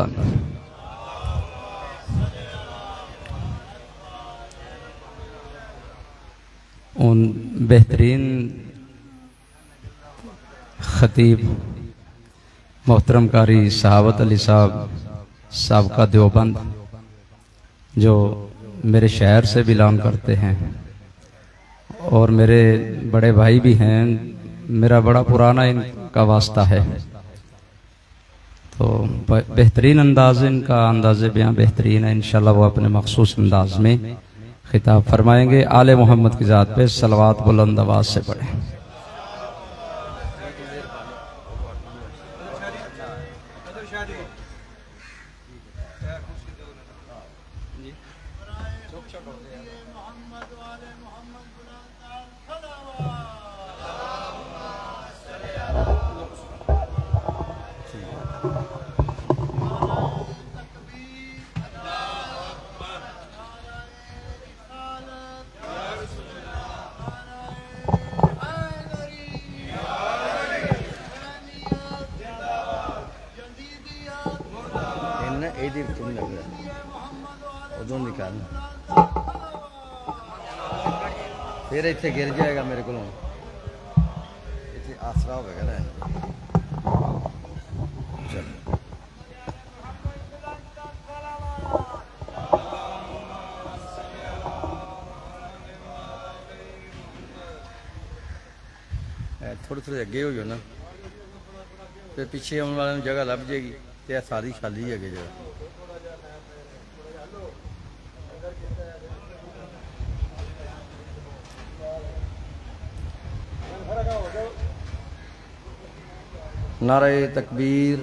وسلم۔ ان بہترین خطیب محترم قاری صحابت علی صاحب سابقہ دیوبند جو میرے شہر سے بلانگ کرتے ہیں اور میرے بڑے بھائی بھی ہیں، میرا بڑا پرانا ان کا واسطہ ہے، تو بہترین انداز ان کا انداز بیان بہترین ہے۔ انشاءاللہ وہ اپنے مخصوص انداز میں خطاب فرمائیں گے۔ آل محمد کی ذات پہ صلوات بلند آواز سے پڑھیں۔ پھر اتنے گر جائے گا میرے کو آسرا ہوگا نا۔ تھوڑے تھوڑے اگے ہو جاؤ نا، پھر پیچھے آنے والے جگہ لب جائے گی، تو ساری خالی ہے جگہ۔ نعرہ تکبیر،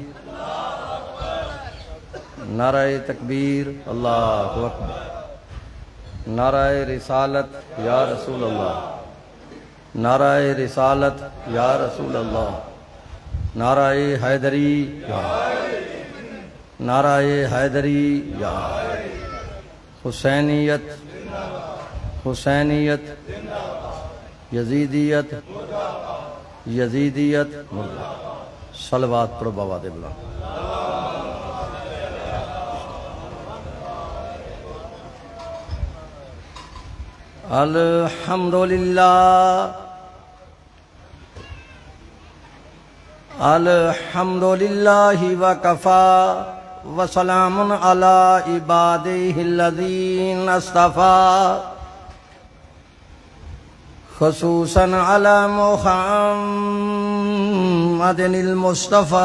نعرہ تکبیر، اللہ اکبر، نعرہ رسالت یا رسول اللہ، نعرہ رسالت یا رسول اللہ، نعرہ حیدری یا نعرہ حیدری یا حسینیت، حسینیت، یزیدیت، یزیدیت، صلوات پڑھو بابا دے بلا۔ الحمدللہ، الحمدللہ وکفا وسلام علی عبادہ الذین اصطفیٰ، خصوصاً علی محمد المصطفیٰ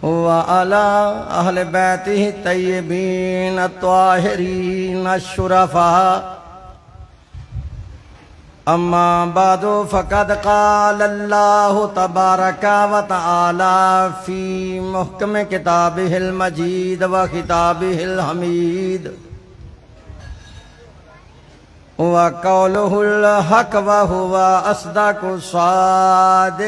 وعلی اہل بیتہ الطیبین الطاہرین الشرفاء، اما بعد فقد قال اللہ تبارک و تعالی فی محکم کتابہ المجید و خطابہ الحمید، وقولہ الحق وہو اصدق الصادقین۔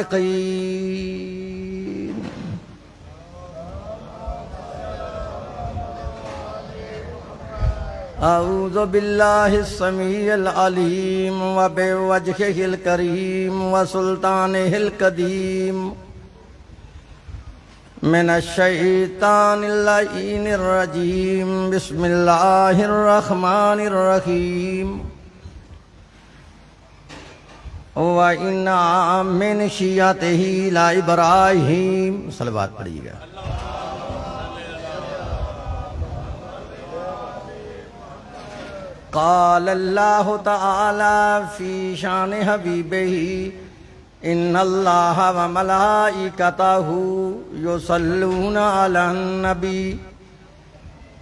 اعوذ باللہ السمیع العلیم وبوجہہ الکریم وسلطانہ القدیم من الشیطان اللعین الرجیم، بسم اللہ الرحمن الرحیم۔ وَإِنَّ مِنْ شِيَّتِهِ لَإِبْرَاهِيمَ، صلوات پڑھیے گا۔ قال اللہ تعالی فی شان حبیبہ، ان اللہ وملائکتہ یصلون علی النبی،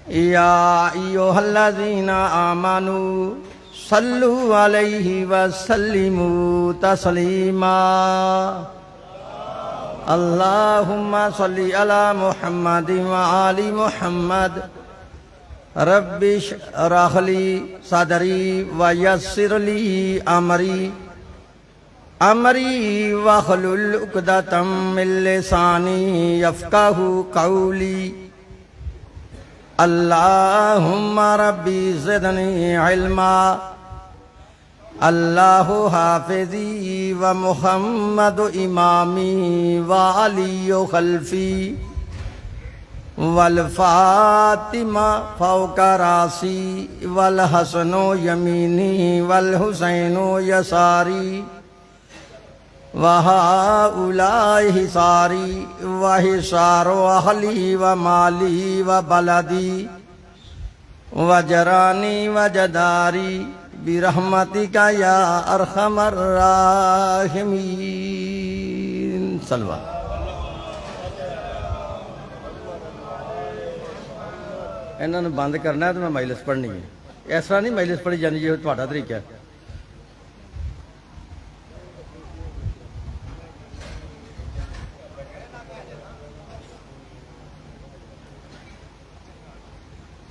یا ایھا الذین آمنوا صلوا علیہ وسلموا تسلیما۔ اللہم صلی علی محمد وآل محمد، رب اشرح لی صدری ویسر لی امری واحلل عقدۃ من لسانی یفقہوا قولی۔ اللہم ربی زدنی علما اللہ حافظی و محمد امامی و علی خلفی والفاطمہ فوق راسی والحسن یمینی والحسین یساری وہؤلاء حصاری وحصار اہلی و مالی و بلدی وجرانی وجداری برحمتک یا ارحم الراحمین صلوات. انہوں نے بند کرنا ہے تو میں مجلس پڑھنی ہے. اس طرح نہیں مجلس پڑھی جانی جی تہاڈا طریقہ ہے.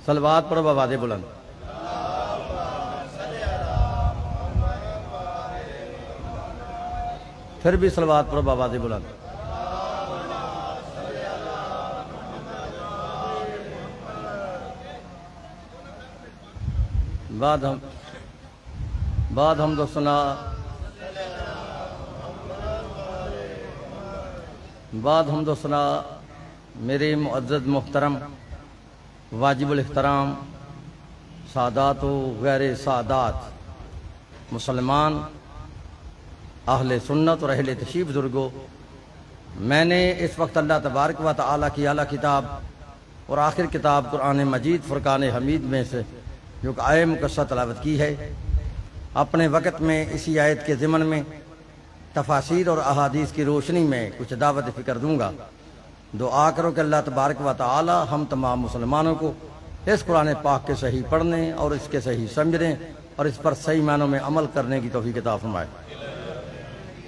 صلوات پڑھو بآواز بلند. پھر بھی صلوات پڑھو بآواز بلند. بعد حمد و ثنا میرے معزز محترم واجب الاحترام سادات و غیر سادات مسلمان اہل سنت اور اہل تشریف بزرگوں، میں نے اس وقت اللہ تبارک و تعالیٰ کی اعلیٰ کتاب اور آخر کتاب قرآن مجید فرقان حمید میں سے جو کہ آیت مقدسہ تلاوت کی ہے، اپنے وقت میں اسی آیت کے ضمن میں تفاسیر اور احادیث کی روشنی میں کچھ دعوت فکر دوں گا. دعا کرو کہ اللہ تبارک و تعالی ہم تمام مسلمانوں کو اس قرآن پاک کے صحیح پڑھنے اور اس کے صحیح سمجھنے اور اس پر صحیح معنوں میں عمل کرنے کی توفیق عطا فرمائے.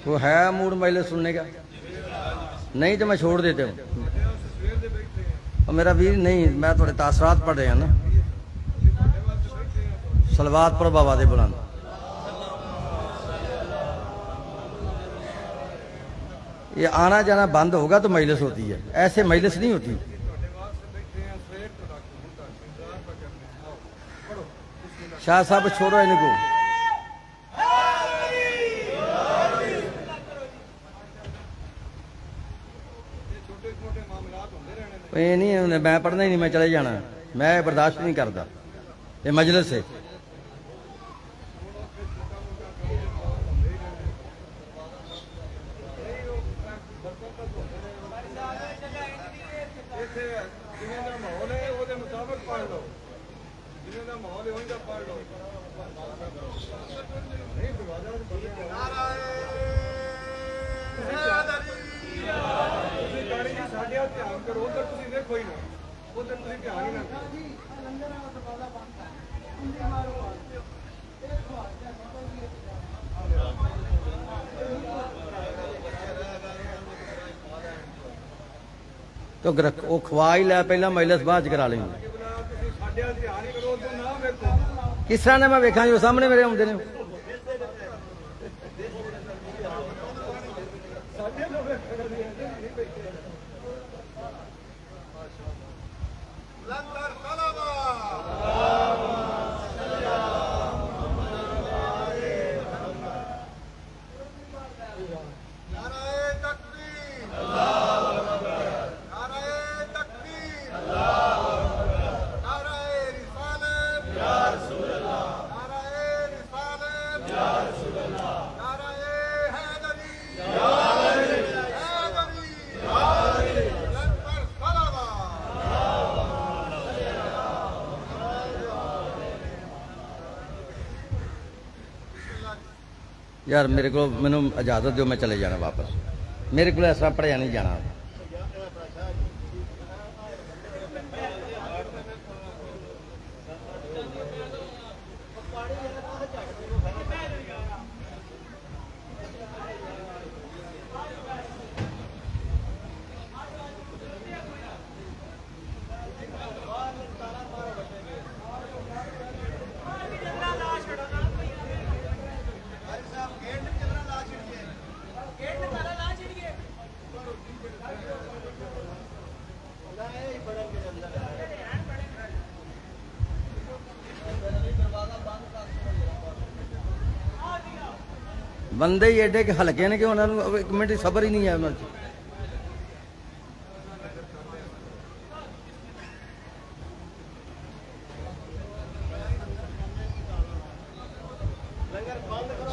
تو ہے موڈ مجلس سننے کا؟ نہیں تو میں چھوڑ دیتے ہوں. اور میرا ویر نہیں، میں تھوڑے تاثرات پڑھ رہے ہیں نا. صلوات پڑھو بآواز بلند. یہ آنا جانا بند ہوگا تو مجلس ہوتی ہے، ایسے مجلس نہیں ہوتی. شاہ صاحب چھوڑو ان کو. یہ نہیں میں پڑھنا ہی نہیں، میں چلے جانا. میں برداشت نہیں کرتا، یہ مجلس ہے. تو وہ کھوا ہی لے پہلا مجلس بعد کرا لیں گے. کس طرح نے میں ویکھاں جو سامنے میرے آتے نے. یار میرے کو مینوں اجازت دیو، میں چلے جانا واپس. میرے کو ایسا پڑھیا نہیں جانا. بندے ہی ایڈے کہ ہلکے نے کہ انہوں نے ایک منٹ صبر ہی نہیں ہے انہوں نے.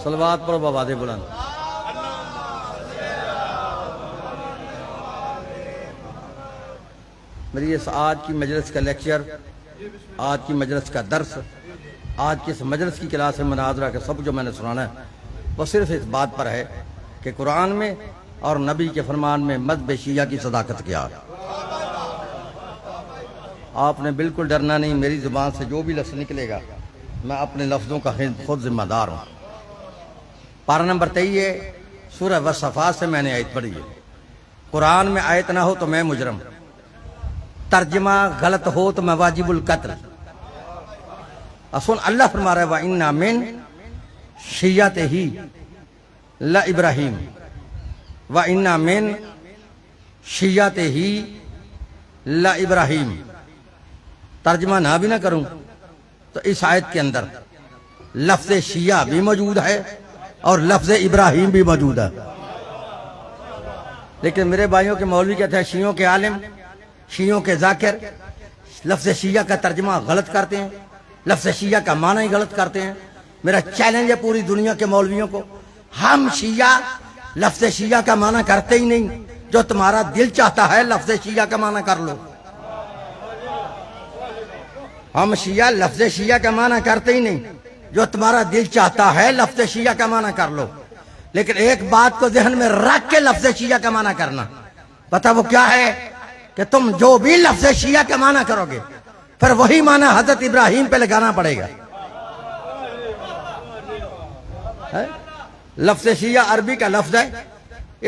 صلوات پڑھو بآواز بلند. میری اس آج کی مجلس کا لیکچر، آج کی مجلس کا درس، آج کی اس مجلس کی کلاس مناظرہ کا سب جو میں نے سنانا ہے وہ صرف اس بات پر ہے کہ قرآن میں اور نبی کے فرمان میں مذہب شیعہ کی صداقت کیا ہے. آپ نے بالکل ڈرنا نہیں، میری زبان سے جو بھی لفظ نکلے گا میں اپنے لفظوں کا خود ذمہ دار ہوں. پارہ نمبر 23 ہے، سورہ والصفات سے میں نے آیت پڑھی ہے. قرآن میں آیت نہ ہو تو میں مجرم، ترجمہ غلط ہو تو میں واجب القتل. اصل اللہ فرما رہا ہے وَإِنَّا مِن شِيَّتِهِ لَإِبْرَاهِيمَ وَإِنَّا مِن شِيَّتِهِ لَإِبْرَاهِيمَ. ترجمہ نہ بھی نہ کروں تو اس آیت کے اندر لفظ شیعہ بھی موجود ہے اور لفظ ابراہیم بھی موجود ہے. لیکن میرے بھائیوں کے مولوی کہتے ہیں شیعوں کے عالم، شیعوں کے ذاکر لفظ شیعہ کا ترجمہ غلط کرتے ہیں، لفظ شیعہ کا معنی ہی غلط کرتے ہیں. میرا چیلنج ہے پوری دنیا کے مولویوں کو، ہم شیعہ لفظ شیعہ کا معنی کرتے ہی نہیں. جو تمہارا دل چاہتا ہے لفظ شیعہ کا معنی کر لو. ہم شیعہ لفظ شیعہ کا معنی کرتے ہی نہیں، جو تمہارا دل چاہتا ہے لفظ شیعہ کا معنی کر لو. لیکن ایک بات کو ذہن میں رکھ کے لفظ شیعہ کا معنی کرنا، پتہ وہ کیا ہے کہ تم جو بھی لفظ شیعہ کا معنی کرو گے پھر وہی معنی حضرت ابراہیم پہ لگانا پڑے گا. لفظ شیعہ عربی کا لفظ ہے،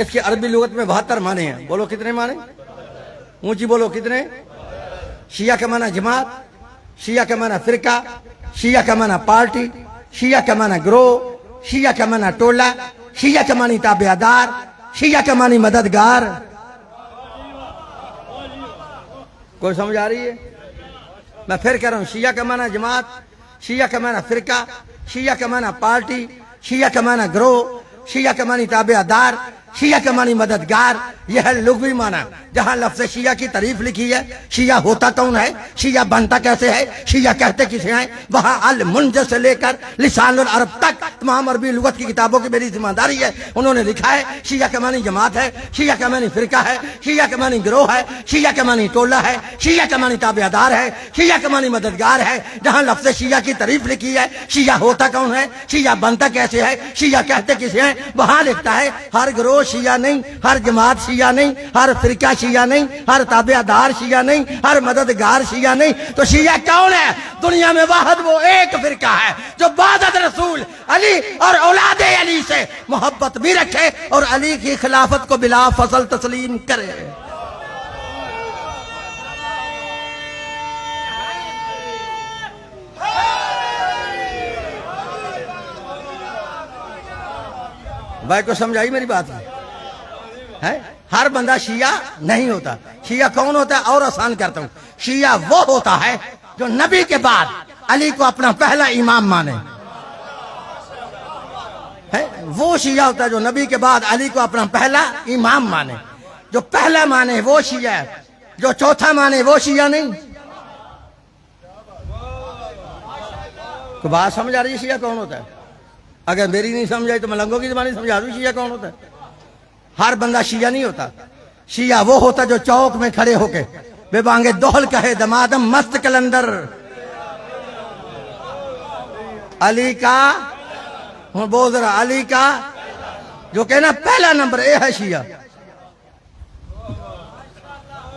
اس کی عربی لغت میں 72 معنی ہیں. بولو کتنے معنی؟ اونچی بولو کتنے؟ شیعہ کا معنی جماعت، شیعہ کا معنی فرقہ، شیعہ کا معنی پارٹی، شیعہ کا معنی گروہ، شیعہ کا معنی ٹولہ، شیعہ کا معنی تابعدار، شیعہ کا معنی مددگار. کوئی سمجھ آ رہی ہے؟ میں پھر کہہ رہا ہوں، شیعہ کا معنی جماعت، شیعہ کا معنی فرقہ، شیعہ کا معنی پارٹی، شیعہ کا معنی گروہ، شیعہ کا معنی تابعدار، شیعہ کا معنی مددگار. یہ ہے لغوی معنی. جہاں لفظ شیعہ کی تعریف لکھی ہے، شیعہ ہوتا کون ہے، شیعہ بنتا کیسے ہے، شیعہ کہتے کسے ہیں، وہاں المنجز سے لے کر لسان العرب تک تمام عربی لغت کی کتابوں کی میری ذمہ داری ہے. انہوں نے لکھا ہے شیعہ کا معنی جماعت ہے، شیعہ کا معنی فرقہ ہے، شیعہ کا معنی گروہ ہے، شیعہ کا معنی ٹولہ ہے، شیعہ کا معنی تابعدار ہے، شیعہ کا معنی مددگار ہے. جہاں لفظ شیعہ کی تعریف لکھی ہے، شیعہ ہوتا کون ہے، شیعہ بنتا کیسے ہے، شیعہ کہتے کسے ہیں، وہاں لکھتا ہے ہر گروہ شیعہ نہیں، ہر جماعت شیعہ نہیں، ہر فرقہ شیعہ نہیں، ہر تابعدار شیعہ نہیں، ہر مددگار شیعہ نہیں. تو شیعہ کون ہے؟ دنیا میں واحد وہ ایک فرقہ ہے جو بعد رسول علی اور اولاد علی سے محبت بھی رکھے اور علی کی خلافت کو بلا فصل تسلیم کرے. بھائی کو سمجھائی میری بات ہے؟ ہر بندہ شیعہ نہیں ہوتا. شیعہ کون ہوتا ہے؟ اور آسان کرتا ہوں، شیعہ وہ ہوتا ہے جو نبی کے بعد علی کو اپنا پہلا امام مانے. وہ شیعہ ہوتا ہے جو نبی کے بعد علی کو اپنا پہلا امام مانے. جو پہلا مانے وہ شیعہ ہے، جو چوتھا مانے وہ شیعہ نہیں. تو بات سمجھ آ رہی ہے شیعہ کون ہوتا ہے؟ اگر میری نہیں سمجھ آئی تو ملنگوں کی زبانی سمجھا دوں شیعہ کون ہوتا ہے. ہر بندہ شیعہ نہیں ہوتا. شیعہ وہ ہوتا جو چوک میں کھڑے ہو کے بے بانگے دوہل کہے دمادم مست کلندر علی کا، بول ذرا علی کا، جو کہنا پہلا نمبر اے ہے شیعہ.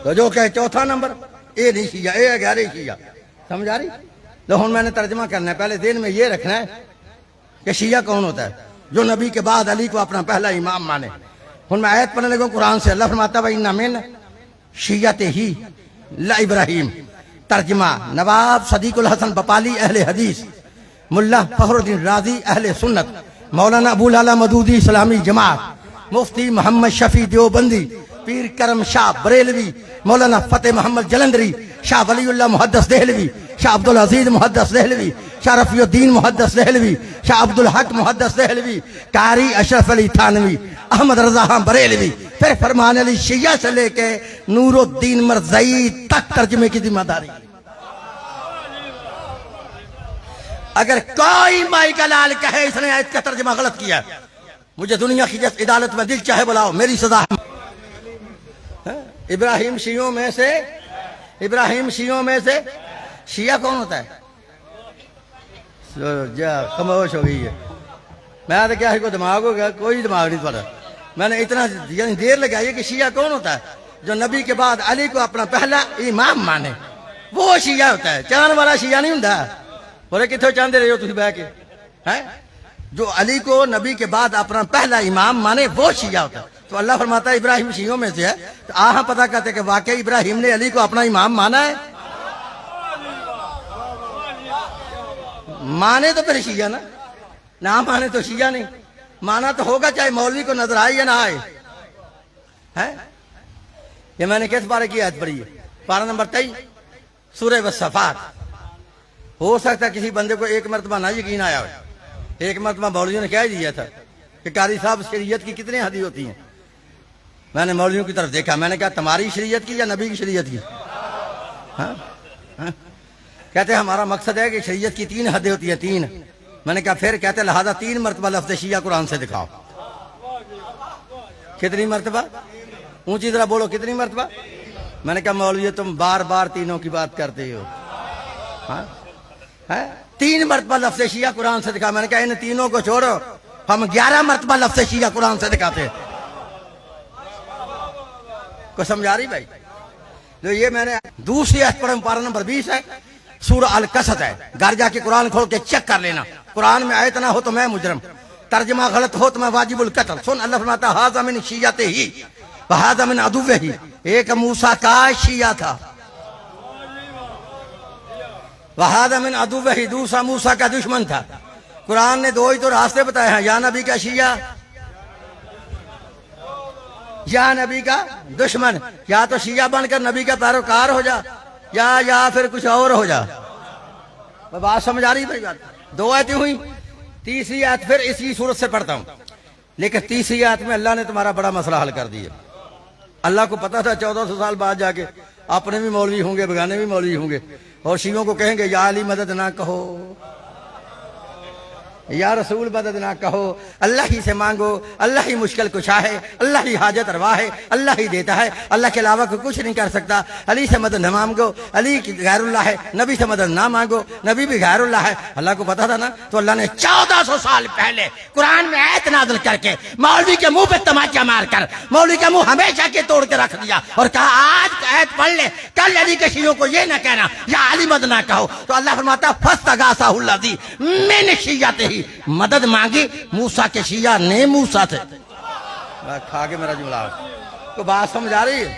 تو جو کہے چوتھا نمبر اے نہیں شیعہ، اے ہے گہرے شیعہ. سمجھ آ رہی؟ تو ہن میں نے ترجمہ کرنا ہے. پہلے دین میں یہ رکھنا ہے کہ شیعہ کون ہوتا ہے؟ جو نبی کے بعد علی کو اپنا پہلا امام مانے. ہن میں آیت پڑھنے لگوں قرآن سے. اللہ فرماتا ہے وَإِنَّ مِن شِيَّتِهِ لَإِبْرَاهِيمَ. ترجمہ نواب صدیق الحسن بپالی اہل حدیث، ملا فخر الدین رازی اہل سنت، مولانا ابو العلا مدودی اسلامی جماعت، مفتی محمد شفیع دیوبندی، پیر کرم شاہ بریلوی، مولانا فتح محمد جلندری، شاہ ولی اللہ محدث دہلوی، شاہ عبدالعزیز محدث دہلوی، شاہ رفیع الدین محدث دہلوی، شاہ عبدالحق محدث دہلوی، قاری اشرف علی تھانوی، احمد رضا خان بریلوی، پھر فرمان علی شیعہ سے لے کے نور الدین مرزائی تک ترجمے کی ذمہ داری۔ اگر کوئی مائی کا لال کہے اس نے آیت کا ترجمہ غلط کیا، مجھے دنیا کی جس عدالت میں دل چاہے بلاؤ، میری سزا۔ ابراہیم شیعوں میں سے شیعہ کون ہوتا ہے؟ خاموش ہو گئی ہے۔ میں تو کیا کوئی دماغ ہو گیا؟ کوئی دماغ نہیں پڑا۔ میں نے اتنا یعنی دیر لگائی کہ شیعہ کون ہوتا ہے؟ جو نبی کے بعد علی کو اپنا پہلا امام مانے، وہ شیعہ ہوتا ہے۔ چاند والا شیعہ نہیں ہوتا۔ بولے کتوں چاندے رہے ہو تھی بہ کے؟ جو علی کو نبی کے بعد اپنا پہلا امام مانے وہ شیعہ ہوتا ہے۔ تو اللہ فرماتا ہے ابراہیم شیعوں میں سے ہے، تو آہاں پتہ کرتے کہ واقعی ابراہیم نے علی کو اپنا امام مانا ہے؟ مانے تو پھر شیعہ نہ مانے تو شیعہ نہیں۔ مانا تو ہوگا چاہے مولوی کو نظر آئے یا نہ آئے۔ یہ میں نے کس بارے کی آیت پڑھی ہے؟ پارہ نمبر 23 سورہ والصفات۔ ہو سکتا ہے کسی بندے کو ایک مرتبہ نہ یقین آیا ہو، ایک مرتبہ مولویوں نے کہہ دیا تھا کہ قاری صاحب شریعت کی کتنے حدیں ہوتی ہیں۔ میں نے مولویوں کی طرف دیکھا، میں نے کہا تمہاری شریعت کی یا نبی کی شریعت کی؟ کہتے ہیں ہمارا مقصد ہے کہ شریعت کی 3 حدیں ہوتی ہیں، 3۔ میں نے کہا پھر؟ کہتے لہذا 3 مرتبہ لفظ شیعہ قرآن سے دکھاؤ۔ کتنی مرتبہ؟ اونچی طرح بولو، کتنی مرتبہ؟ میں نے کہا مولوی تم بار بار تینوں کی بات کرتے ہو۔ 3 مرتبہ لفظ شیعہ قرآن سے دکھا۔ میں نے کہا ان تینوں کو چھوڑو، ہم 11 مرتبہ لفظ شیعہ قرآن سے دکھاتے ہیں۔ کو سمجھا رہی بھائی؟ جو یہ میں نے دوسری آیت پڑھا، پارہ نمبر 20 ہے، سورہ القصص ہے۔ گھر جا کے قرآن کھول کے چیک کر لینا، قرآن میں آیت نہ ہو تو میں مجرم، ترجمہ غلط ہو تو میں واجب القتل۔ سن اللہ فرماتا ہے ھذا من شیعتہ وھذا من عدوہ۔ ایک موسیٰ کا شیعہ تھا، وھذا من عدوہ، دوسرا موسیٰ کا دشمن تھا۔ قرآن نے 2 ہی تو راستے بتائے ہیں، یا نبی کا شیعہ یا نبی کا دشمن۔ یا تو شیعہ بن کر نبی کا پیروکار ہو جا، یا پھر کچھ اور ہو جا۔ بات سمجھ آ رہی بھائی؟ بات 2 آیتیں ہوئی، تیسری آیت پھر اسی صورت سے پڑھتا ہوں، لیکن تیسری آیت میں اللہ نے تمہارا بڑا مسئلہ حل کر دیا۔ اللہ کو پتا تھا 1400 سال بعد جا کے اپنے بھی مولوی ہوں گے، بگانے بھی مولوی ہوں گے، اور شیعوں کو کہیں گے یا علی مدد نہ کہو، یا رسول مدد نہ کہو، اللہ ہی سے مانگو، اللہ ہی مشکل کشا ہے، اللہ ہی حاجت روا ہے، اللہ ہی دیتا ہے، اللہ کے علاوہ کوئی کچھ نہیں کر سکتا، علی سے مدد نہ مانگو، علی غیر اللہ ہے، نبی سے مدد نہ مانگو، نبی بھی غیر اللہ ہے۔ اللہ کو پتا تھا نا، تو اللہ نے 1400 سال پہلے قرآن میں آیت نازل کر کے مولوی کے منہ پہ تماچا مار کر مولوی کا منہ ہمیشہ کے توڑ کے رکھ دیا، اور کہا آج آیت پڑھ لے، کل علی کے شیعوں کو یہ نہ کہنا یا علی مدد نہ کہو۔ تو اللہ فرماتا فاستغاثہ الذی من شیعتہ، مدد مانگی موسیٰ کے شیعہ نے موسیٰ سے۔ کھا کے میرا جملہ تو بات سمجھ آ رہی ہے؟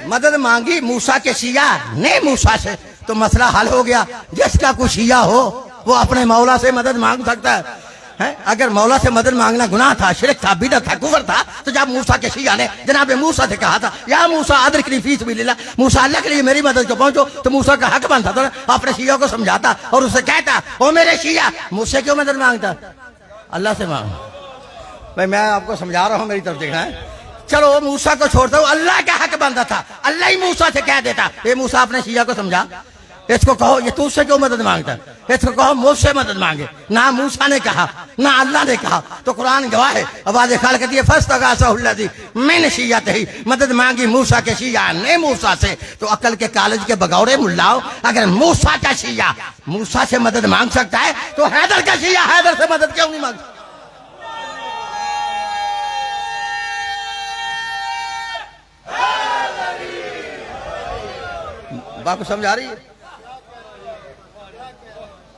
مدد مانگی موسیٰ کے شیعہ نے موسیٰ سے، تو مسئلہ حل ہو گیا۔ جس کا کوئی شیعہ ہو وہ اپنے مولا سے مدد مانگ سکتا ہے۔ اگر مولا سے مدد مانگنا گناہ تھا، شرک تھا، بدعت تھا، کفر تھا، تو جب موسیٰ کے شیعہ نے جناب موسیٰ سے کہا تھا یا موسیٰ ادرکنی فی سبیل اللہ، موسیٰ اللہ کے لیے میری مدد کو پہنچو، تو موسیٰ کا حق بنتا تھا اپنے شیعہ کو سمجھاتا اور اسے کہتا او میرے شیعہ مجھ سے کیوں مدد مانگتا؟ اللہ سے مانگ۔ بھائی میں آپ کو سمجھا رہا ہوں، میری طرف دیکھنا ہے۔ چلو موسیٰ کو چھوڑتا ہوں، اللہ کا حق بنتا تھا، اللہ ہی موسیٰ سے کہہ دیتا اے موسیٰ اپنے شیعہ کو سمجھا، اس کو کہو یہ تجھ سے کیوں مدد مانگتا ہے، اس کو کہو مجھ سے مدد مانگے۔ نہ موسیٰ نے کہا نہ اللہ نے کہا، تو قرآن گواہ ہے، آواز خالق کہتی ہے فاستغاثہ الذی من شیعتہ، مدد مانگی موسیٰ کے شیعہ نے موسیٰ سے۔ تو عقل کے کالج کے بگوڑے ملاؤ، اگر موسیٰ کا شیعہ موسیٰ سے مدد مانگ سکتا ہے تو حیدر کا شیعہ حیدر سے مدد کیوں نہیں مانگ سکتا؟ بات کو سمجھ آ رہی ہے؟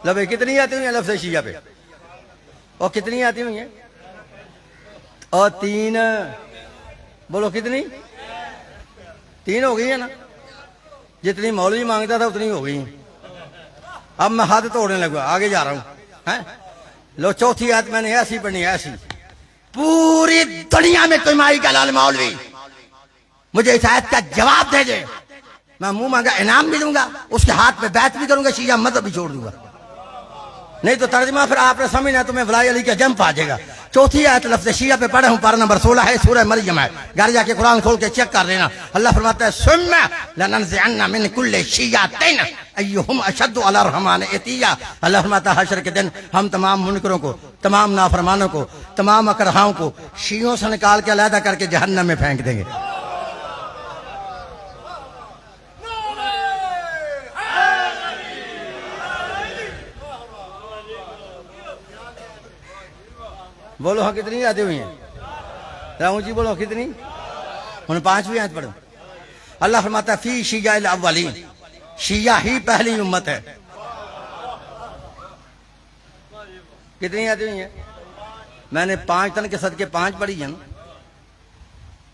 لبے کتنی آتی ہوئی ہیں لفظ شیعہ پہ؟ اور کتنی آتی ہوئی ہیں؟ اور 3 بولو کتنی؟ 3 ہو گئی ہیں نا؟ جتنی مولوی مانگتا تھا اتنی ہو گئی ہیں۔ اب میں حد توڑنے لگا، آگے جا رہا ہوں۔ لو چوتھی آیت میں نے ایسی پڑھنی، ایسی پوری دنیا میں کوئی مائی کا لال مولوی مجھے اس آیت کا جواب دے دے میں منہ مانگا انعام بھی دوں گا، اس کے ہاتھ پہ بیعت بھی کروں گا، شیعہ مذہب بھی چھوڑ دوں گا. نہیں تو ترجمہ پھر آپ نے سمجھنا تمہیں ولائی علی کا جمپ آ جائے گا. چوتھی آیت لفظ شیعہ پہ پڑھا ہوں، پارہ نمبر 16 ہے، سورہ مریم ہے. گھر جا کے قرآن کھول کے چیک کر لینا. اللہ فرماتا ہے ثم لننزعن من کل شیعۃ ایہم اشد علی الرحمن عتیا. اللہ فرماتا ہے حشر کے دن ہم تمام منکروں کو، تمام نافرمانوں کو، تمام اکرہاؤں کو شیعوں سے نکال کے علیحدہ کر کے جہنم میں پھینک دیں گے. بولو ہاں کتنی آتے ہوئی ہیں؟ راؤں جی بولو کتنی؟ انہیں 5ویں آیت پڑھو. اللہ فرماتا ہے فی شیعہ الاولین، شیعہ ہی پہلی امت ہے. کتنی آتی ہوئی ہیں؟ میں نے 5 تن کے صدقے 5 پڑھی ہیں.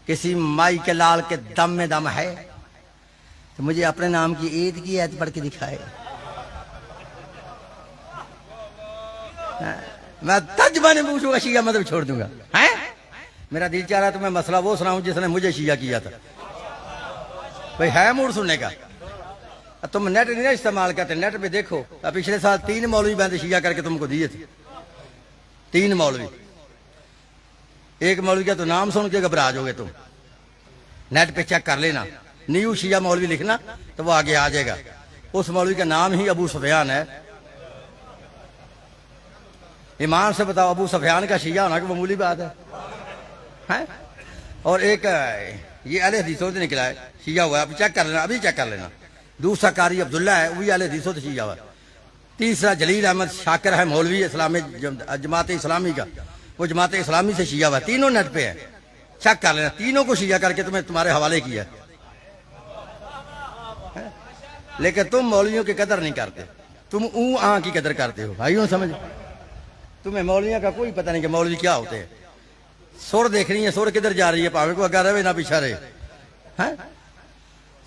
کسی مائی کے لال کے دم میں دم ہے تو مجھے اپنے نام کی عید کی آیت پڑھ کے دکھائے. میں ترجمہ نہیں پوچھوں گا، شیعہ مذہب چھوڑ دوں گا. میرا دل چاہ رہا تو میں مسئلہ وہ سناؤں جس نے مجھے شیعہ کیا تھا. بھئی ہے موڈ سننے کا. تم نیٹ نہیں استعمال کرتے، نیٹ پہ دیکھو. پچھلے سال 3 مولوی بندے شیعہ کر کے تم کو دیے تھے. 3 مولوی. ایک مولوی کا تو نام سن کے گھبرا جاؤ گے تم. نیٹ پہ چیک کر لینا، نیو شیعہ مولوی لکھنا تو وہ آگے آ جائے گا. اس مولوی کا نام ہی ابو سفیان ہے. ایمان سے بتاؤ ابو سفیان کا شیعہ ہونا کہ معمولی بات ہے؟ اور ایک یہ اہل حدیثوں سے نکلا ہے، شیعہ ہوا ہے. ابھی چیک کر لینا، ابھی چیک کر لینا. دوسرا قاری عبداللہ ہے، وہی اہل حدیثوں سے شیعہ ہوا. تیسرا جلیل احمد شاکر ہے، مولوی اسلامی جماعت اسلامی کا، وہ جماعت اسلامی سے شیعہ ہوا. تینوں نیٹ پہ ہیں، چیک کر لینا. تینوں کو شیعہ کر کے تمہارے حوالے کیا. لیکن تم مولویوں کی قدر نہیں کرتے، تم آن کی قدر کرتے ہو. بھائیوں سمجھ، تمہیں مولویوں کا کوئی پتہ نہیں کہ مولوی کیا ہوتے ہیں. سر دیکھ رہی ہے، سر کدھر جا رہی ہے، پاوے کو اگر رہے نہ پیچھا رہے.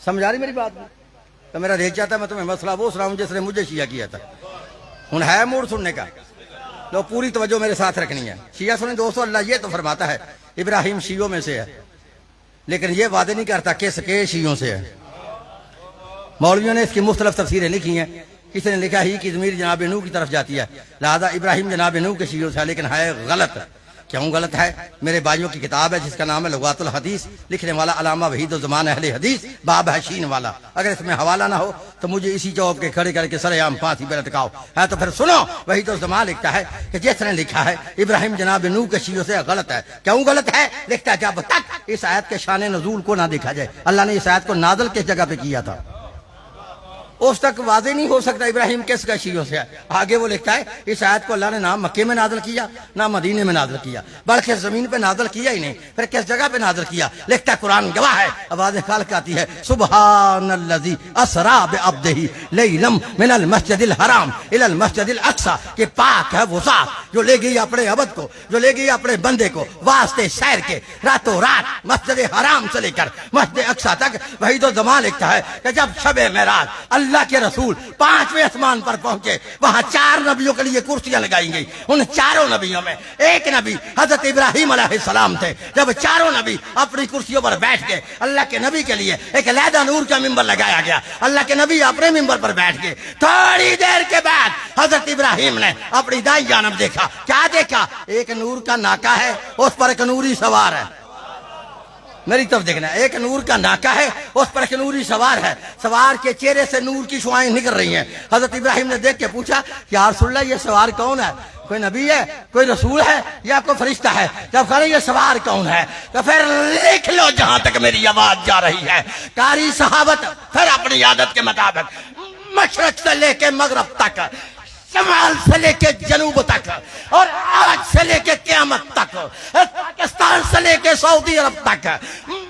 سمجھا رہی میری بات؟ تو میرا دل چاہتا ہے میں تمہیں مسئلہ وہ سناؤں جس نے مجھے شیعہ کیا تھا. ہوں ہے موڈ سننے کا، لو پوری توجہ میرے ساتھ رکھنی ہے. شیعہ سنیں دوستو، اللہ یہ تو فرماتا ہے ابراہیم شیعوں میں سے ہے، لیکن یہ وعدے نہیں کرتا کس کے شیعوں سے ہے. مولویوں نے اس کی مختلف تفسیریں لکھی ہیں. کسی نے لکھا ہی کہ ضمیر جناب نوح کی طرف جاتی ہے، لہذا ابراہیم جناب نوح کے شیعوں سے ہے. لیکن ہے غلط. کیوں غلط ہے؟ میرے بھائیوں کی کتاب ہے جس کا نام ہے لغات الحدیث، لکھنے والا علامہ وحید الزمان اہل حدیث، باب ہے شین والا. اگر اس میں حوالہ نہ ہو تو مجھے اسی چوک کے کھڑے کر کے سر عام پھانسی پہ لٹکاؤ. ہے تو پھر سنو، وحید الزمان لکھتا ہے کہ جس نے لکھا ہے ابراہیم جناب نوح کے شیعوں سے غلط ہے. کیوں غلط ہے؟ لکھتا ہے جب تک اس آیت کے شان نزول کو نہ دیکھا جائے. اللہ نے اس آیت کو نازل کس جگہ پہ کیا تھا اس تک واضح نہیں ہو سکتا ابراہیم کس کا شیعوں سے ہے. آگے وہ لکھتا ہے اس آیت کو اللہ نے نہ مکے میں نازل کیا نہ مدینے میں نازل کیا، بلکہ زمین پہ نازل کیا ہی نہیں. پھر کس جگہ پہ نازل کیا؟ لکھتا ہے قرآن گواہ ہے، آواز خالق آتی ہے سبحان الذی اسری بعبدہ لیلا من المسجد الحرام الی المسجد الاقصی. کہ پاک ہے وہ ذات جو لے گئی اپنے عبد کو، جو لے گئی اپنے بندے کو واسطے سیر کے راتوں رات مسجد حرام سے لے کر مسجد اقصی تک. وحید الزمان لکھتا ہے کہ جب شب معراج اللہ کے رسول 5ویں آسمان پر پہنچے، وہاں 4 نبیوں کے لیے کرسیاں لگائی گئی. ان 4 نبیوں میں ایک نبی حضرت ابراہیم علیہ السلام تھے. جب 4 نبی اپنی کرسیوں پر بیٹھ گئے، اللہ کے نبی کے لیے ایک علیحدہ نور کا ممبر لگایا گیا. اللہ کے نبی اپنے ممبر پر بیٹھ گئے. تھوڑی دیر کے بعد حضرت ابراہیم نے اپنی دائیں جانب دیکھا. کیا دیکھا؟ ایک نور کا ناکا ہے، اس پر ایک نوری سوار ہے. میری طرف دیکھنا، ایک نور کا ناکا ہے، اس پر ایک نوری سوار ہے. سوار کے چہرے سے نور کی شعائیں نکل رہی ہیں. حضرت ابراہیم نے دیکھ کے پوچھا یا رسول اللہ یہ سوار کون ہے؟ کوئی نبی ہے، کوئی رسول ہے یا کوئی فرشتہ ہے؟ جب کہا یہ سوار کون ہے تو پھر لکھ لو جہاں تک میری آواز جا رہی ہے. قاری صحابت پھر اپنی عادت کے مطابق مشرق سے لے کے مغرب تک، شمال سے لے کے جنوب تک، اور آج سے لے کے قیامت تک، پاکستان سے لے کے سعودی عرب تک،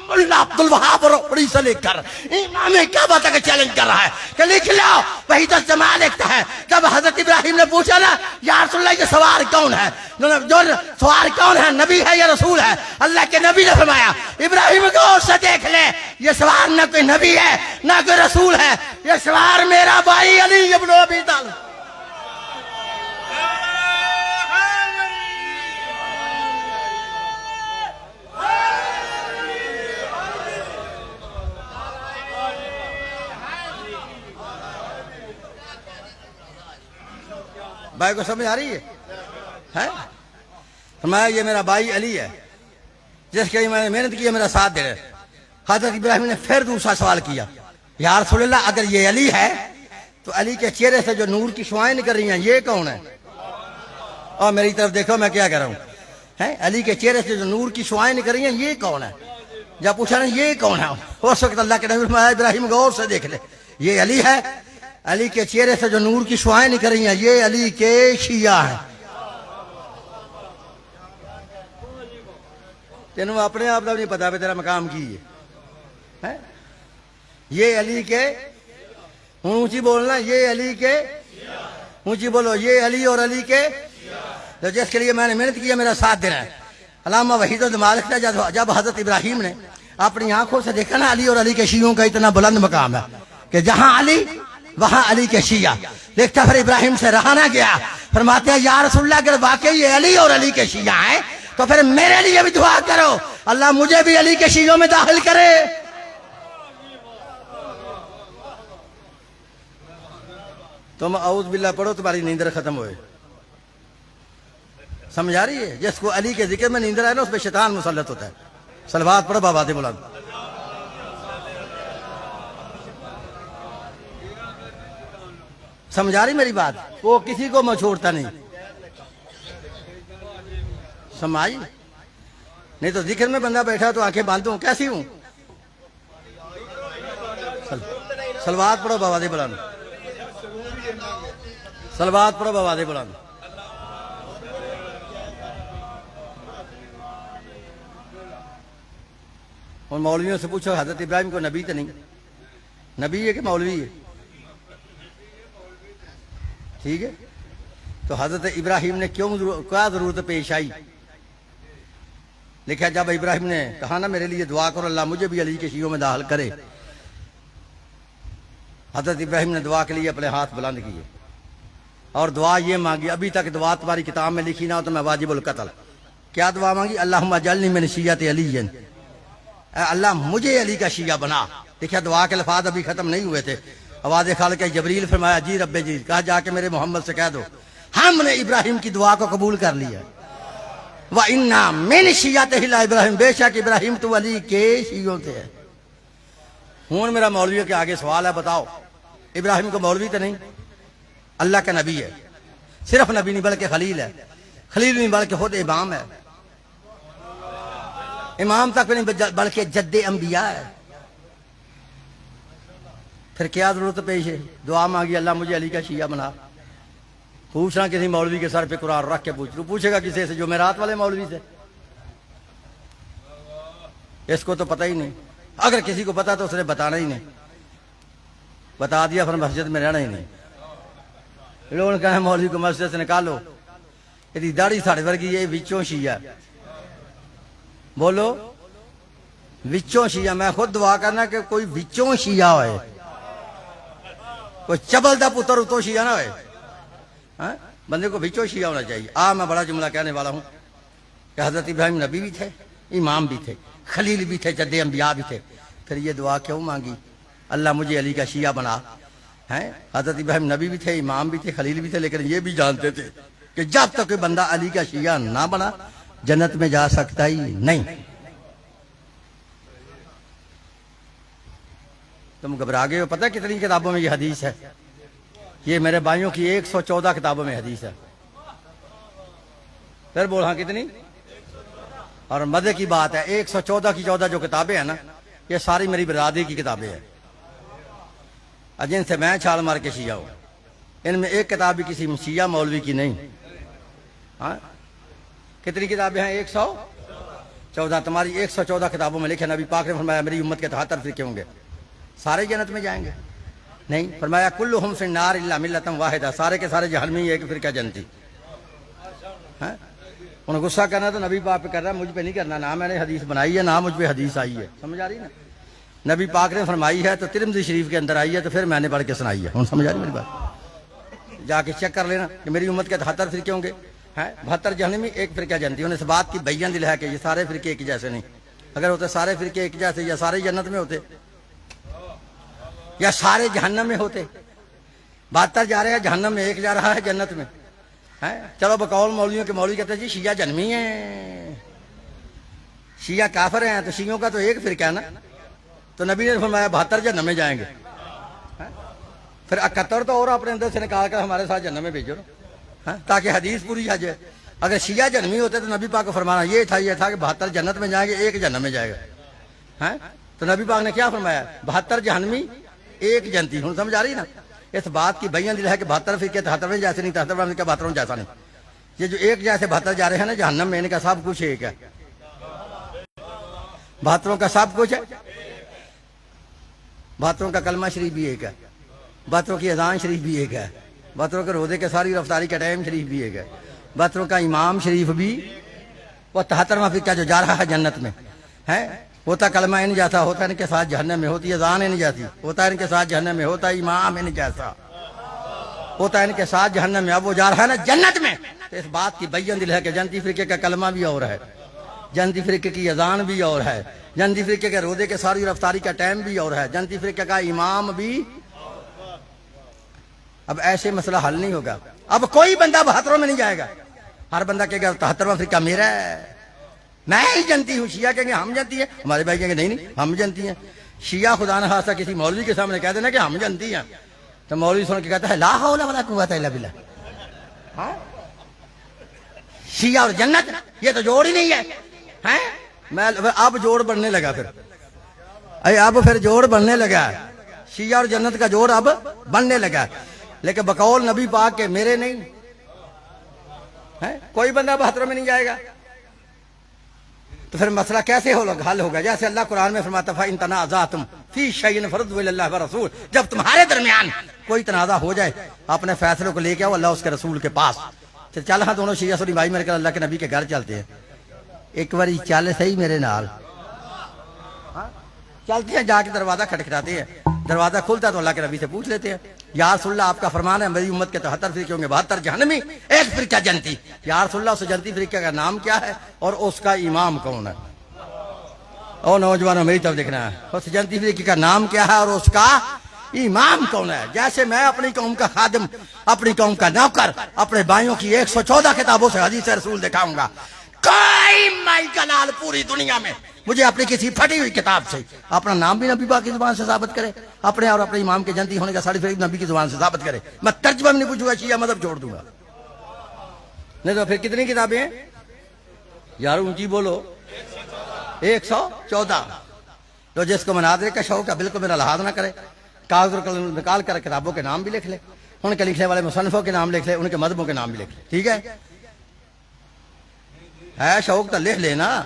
ملا عبدالوہاب روڑی سے لے کر امام کعبہ تک چیلنج کر رہا ہے کہ لکھ لو. وحید الزمان لکھتا ہے جب حضرت ابراہیم نے پوچھا نا یا رسول اللہ یہ سوار کون ہے، جو سوار کون ہے، نبی ہے یا رسول ہے؟ اللہ کے نبی نے فرمایا ابراہیم غور سے دیکھ لے، یہ سوار نہ کوئی نبی ہے نہ کوئی رسول ہے، یہ سوار میرا بھائی علی ابن ابی طالب. بھائی کو سمجھ آ رہی ہے؟ فرمایا یہ میرا بھائی علی ہے جس کے لیے میں نے محنت کی ہے، میرا ساتھ دے رہے۔ حضرت ابراہیم نے پھر دوسرا سوال کیا، یا رسول اللہ اگر یہ علی ہے تو علی کے چہرے سے جو نور کی شعائیں نکل رہی ہیں یہ کون ہے؟ اور میری طرف دیکھو میں کیا کر رہا ہوں، علی کے چہرے سے جو نور کی شعائیں نکل رہی ہیں یہ کون ہے؟ جب پوچھا نا یہ کون ہے، اس وقت اللہ کے نبی فرمایا ابراہیم غور سے دیکھ لے، یہ علی ہے، علی کے چہرے سے جو نور کی شعائیں نکل رہی ہیں یہ علی کے شیعہ ہیں۔ تینوں اپنے آپ کا نہیں پتا بھی تیرا مقام کی ہے؟ یہ علی کے، اونچی بولنا، یہ علی کے، اونچی بولو، یہ علی اور علی کے تو جس کے لیے میں نے محنت کی ہے میرا ساتھ دینا ہے۔ علامہ وحید المالک نے جب حضرت ابراہیم نے اپنی آنکھوں سے دیکھا نا علی اور علی کے شیعوں کا اتنا بلند مقام ہے کہ جہاں علی وہاں علی کے شیعہ، دیکھتا پھر ابراہیم سے رہا نہ گیا، فرماتے ہیں یا رسول اللہ اگر واقعی یہ علی اور علی کے شیعہ ہیں تو پھر میرے لیے بھی دعا کرو اللہ مجھے بھی علی کے شیعوں میں داخل کرے۔ تم اعوذ باللہ پڑھو تمہاری نیندر ختم ہوئے، سمجھ آ رہی ہے؟ جس کو علی کے ذکر میں نیندر آئے نا اس پہ شیطان مسلط ہوتا ہے۔ صلوات پڑھو بابا دے بلند۔ سمجھ آ رہی میری بات؟ وہ کسی کو میں چھوڑتا نہیں، سمجھ نہیں تو ذکر میں بندہ بیٹھا تو آنکھیں باندھ دوں کیسی ہوں؟ صلوات پڑھو بابا دے بلند، صلوات پڑھو بابا دے بلند۔ اور مولویوں سے پوچھو حضرت ابراہیم کو نبی تو نہیں، نبی ہے کہ مولوی ہے؟ ٹھیک ہے، تو حضرت ابراہیم نے کیا ضرورت پیش آئی؟ لکھا جب ابراہیم نے کہا نا میرے لیے دعا کرو اللہ مجھے بھی علی کے شیعوں میں داخل کرے، حضرت ابراہیم نے دعا کے لیے اپنے ہاتھ بلند کیے اور دعا یہ مانگی، ابھی تک دعا تمہاری کتاب میں لکھی نہ ہو تو میں واجب القتل۔ کیا دعا مانگی؟ اللہم اجعلنی من شیعۃ علی، اے اللہ مجھے علی کا شیعہ بنا۔ دیکھا دعا کے الفاظ ابھی ختم نہیں ہوئے تھے، آواز خالق جبریل فرمایا جی رب جی، کہا جا کے میرے محمد سے کہہ دو ہم نے ابراہیم کی دعا کو قبول کر لیا۔ وَإِنَّا مِنْ شِيَّعَتِهِ ابراہیم، بے شک ابراہیم تو علی کے شیعوں سے ہے۔ ہوں میرا مولوی کے آگے سوال ہے، بتاؤ ابراہیم کو مولوی تو نہیں، اللہ کا نبی ہے، صرف نبی نہیں بلکہ خلیل ہے، خلیل نہیں بلکہ خود امام ہے، امام تک نہیں بلکہ جد انبیاء ہے، پھر کیا ضرورت پیش ہے؟ دعا مانگی اللہ مجھے علی کا شیعہ بنا۔ پوچھنا کسی مولوی کے سر پہ قرآن رکھ کے پوچھے گا کسی سے جمعرات والے مولوی سے؟ اس کو تو پتہ ہی نہیں، اگر کسی کو پتا تو اس نے بتانا ہی نہیں، بتا دیا پھر مسجد میں رہنا ہی نہیں۔ لوگوں نے کہا مولوی کو مسجد سے نکالو، یہ داڑھی ساڑھے ورگی یہ وچوں شیعہ، بولو وچوں شیعہ۔ میں خود دعا کرنا کہ کوئی وچوں شیعہ ہوئے، کوئی چبل دا پتر اتو شیعہ نہ ہوئے، بندے کو وچوں شیعہ ہونا چاہیے۔ میں بڑا جملہ کہنے والا ہوں کہ حضرت ابراہیم نبی بھی تھے، امام بھی تھے، خلیل بھی تھے، جد انبیاء بھی تھے، پھر یہ دعا کیوں مانگی اللہ مجھے علی کا شیعہ بنا؟ حضرت ابراہیم نبی بھی تھے، امام بھی تھے، خلیل بھی تھے، لیکن یہ بھی جانتے تھے کہ جب تک کوئی بندہ علی کا شیعہ نہ بنا جنت میں جا سکتا ہی نہیں۔ تم گھبرا گئے ہو؟ پتہ کتنی کتابوں میں یہ حدیث ہے؟ یہ میرے بھائیوں کی 114 کتابوں میں حدیث ہے۔ پھر بول ہاں کتنی؟ اور مزے کی بات ہے 114 کی 14 جو کتابیں ہیں نا یہ ساری میری برادری کی کتابیں ہیں، جن سے میں چھال مار کے شیعہ ہوں، ان میں ایک کتاب بھی کسی شیعہ مولوی کی نہیں۔ کتنی کتابیں ہیں؟ 114۔ تمہاری 114 کتابوں میں لکھے نبی پاک نے فرمایا میری امت کے 73 فرقے ہوں گے، سارے جنت میں جائیں گے؟ نہیں، فرمایا کلہم فی النار الا ملۃ واحدہ، سارے کے سارے جہنمی، ایک فرقہ جنتی۔ انہیں غصہ کرنا تو نبی پاک پہ کر رہا ہے، مجھ پہ نہیں کرنا، نہ میں نے حدیث بنائی ہے نہ مجھ پہ حدیث آئی ہے، سمجھ آ رہی نا؟ نبی پاک نے فرمائی ہے تو ترمذی شریف کے اندر آئی ہے تو پھر میں نے پڑھ کے سنائی ہے۔ سمجھ آ رہی میری بات؟ جا کے چیک کر لینا کہ میری امت کے 73 فرقے ہوں گے، 72 جہنمی، ایک فرقہ جنتی۔ انہیں اس بات کی بیان دل ہے کہ یہ سارے فرقے ایک جیسے نہیں، اگر ہوتے سارے فرقے ایک جیسے یا سارے جنت میں ہوتے یا سارے جہنم میں ہوتے۔ 72 جا رہے ہیں جہنم میں، ایک جا رہا ہے جنت میں، چلو بقول مولویوں کے مولوی کہتے ہیں جی شیعہ جنمی ہیں، شیعہ کافر ہیں، تو شیعوں کا تو ایک فرقہ ہے نا، تو نبی نے فرمایا 72 جہنم میں جائیں گے، پھر 71 تو اور اپنے اندر سے نکال کر ہمارے ساتھ جہنم میں بھیجو نا، تاکہ حدیث پوری آ جائے۔ اگر شیعہ جنمی ہوتے تو نبی پاک کو فرمانا یہ تھا کہ 72 جنت میں جائیں گے، ایک جہنم میں جائے گا، تو نبی پاک نے کیا فرمایا؟ 72 جہنمی ایک جنتی۔ ہوں سمجھ آ رہی نا؟ اس بات کی بیان دل ہے کہ 72 فرقے 73 جیسے نہیں، 73 کا 72 جیسا نہیں، یہ جو ایک جیسے 72 جا رہے ہیں نا جہنم میں، ان کا سب کچھ ایک ہے، 72 کا سب کچھ ہے، 72 کا کلمہ شریف بھی ایک ہے، 72 کی اذان شریف بھی ایک ہے، 72 کے روزے کے ساری رفتاری کا ٹائم شریف بھی ایک ہے، 72 کا امام شریف بھی، وہ 73واں فرقہ جو جا رہا ہے جنت میں ہے، ہوتا کلمہ ان جیسا، ہوتا ان کے ساتھ جہنم میں، ہوتی اذان ان جیسی، ہوتا ان کے ساتھ جہنم میں، ہوتا امام ان جیسا، ہوتا ان کے ساتھ جہنم میں، اب وہ جا رہا ہے نا جنت میں۔ تو اس بات کی بیان دل ہے کہ جنتی فرقے کا کلمہ بھی اور ہے، جنتی فرقے کی اذان بھی اور ہے، جنتی فرقے کے روزے کے ساری رفتاری کا ٹائم بھی اور ہے، جنتی فرقے کا امام بھی۔ اب ایسے مسئلہ حل نہیں ہوگا، اب کوئی بندہ 72 میں نہیں جائے گا، ہر بندہ کہے گا 73واں فرقہ میرا ہے، میں ہی جنتی ہوں۔ شیعہ کہیں گے ہم جنتی ہیں، ہمارے بھائی کہیں گے نہیں ہم جنتی ہیں۔ شیعہ خدا نہ خواستہ کسی مولوی کے سامنے کہہ دینا کہ ہم جنتی ہیں، تو مولوی سن کے کہتا ہے لا حول ولا قوت الا باللہ، شیعہ اور جنت یہ تو جوڑ ہی نہیں ہے۔ میں اب جوڑ بننے لگا، اب پھر جوڑ بننے لگا، شیعہ اور جنت کا جوڑ اب بننے لگا، لیکن بقول نبی پاک کے میرے نہیں، کوئی بندہ 72 میں نہیں جائے گا۔ تو پھر مسئلہ کیسے حل ہوگا؟ جیسے اللہ قرآن میں فرماتا فَإِن تَنَازَعْتُمْ فِي شَيْءٍ فَرُدُّوهُ إِلَى اللَّهِ وَالرَّسُولِ، جب تمہارے درمیان کوئی تنازع ہو جائے اپنے فیصلوں کو لے کے آؤ اللہ اس کے رسول کے پاس۔ تو چل ہاں دونوں شیعہ سنی بھائی میرے کل اللہ کے نبی کے گھر چلتے ہیں، ایک باری چل صحیح میرے نال، چلتے ہیں، جا کے دروازہ کھٹکھٹاتے ہیں، دروازہ کھلتا ہے تو اللہ کے نبی سے پوچھ لیتے ہیں یا رسول اللہ آپ کا فرمان ہے میری امت کے 73 فرقے ہوں گے، 72 جہنمی، ایک فرقہ جنتی، یا رسول اللہ اس جنتی فرقے کا نام کیا ہے اور اس کا امام کون ہے؟ او نوجوانوں میری طرف دیکھنا ہے، اس جنتی فرقے کا نام کیا ہے اور اس کا امام کون ہے؟ جیسے میں اپنی قوم کا خادم، اپنی قوم کا نوکر، اپنے بھائیوں کی 114 کتابوں سے حدیث رسول دکھاؤں گا، کوئی مائی کا لال پوری دنیا میں مجھے اپنی کسی پھٹی ہوئی کتاب سے اپنا نام بھی نبی پاک کی زبان سے ثابت کرے، اپنے اور اپنے امام کے جنتی ہونے کا سرٹیفکیٹ نبی کی زبان سے ثابت کرے، میں ترجمہ بھی نہیں پوچھوں گا، شیعہ مذہب چھوڑ دوں گا۔ نہیں تو پھر کتنی کتابیں ہیں یار؟ اونچی بولو، 114۔ تو جس کو مناظرے کا شوق ہے بالکل میرا لحاظ نہ کرے، کاغذ اور قلم نکال کر کتابوں کے نام بھی لکھ لے، ان کے لکھنے والے مصنفوں کے نام لکھ لے، ان کے مذہبوں کے نام بھی لکھ لے، ٹھیک ہے شوق تو لکھ لینا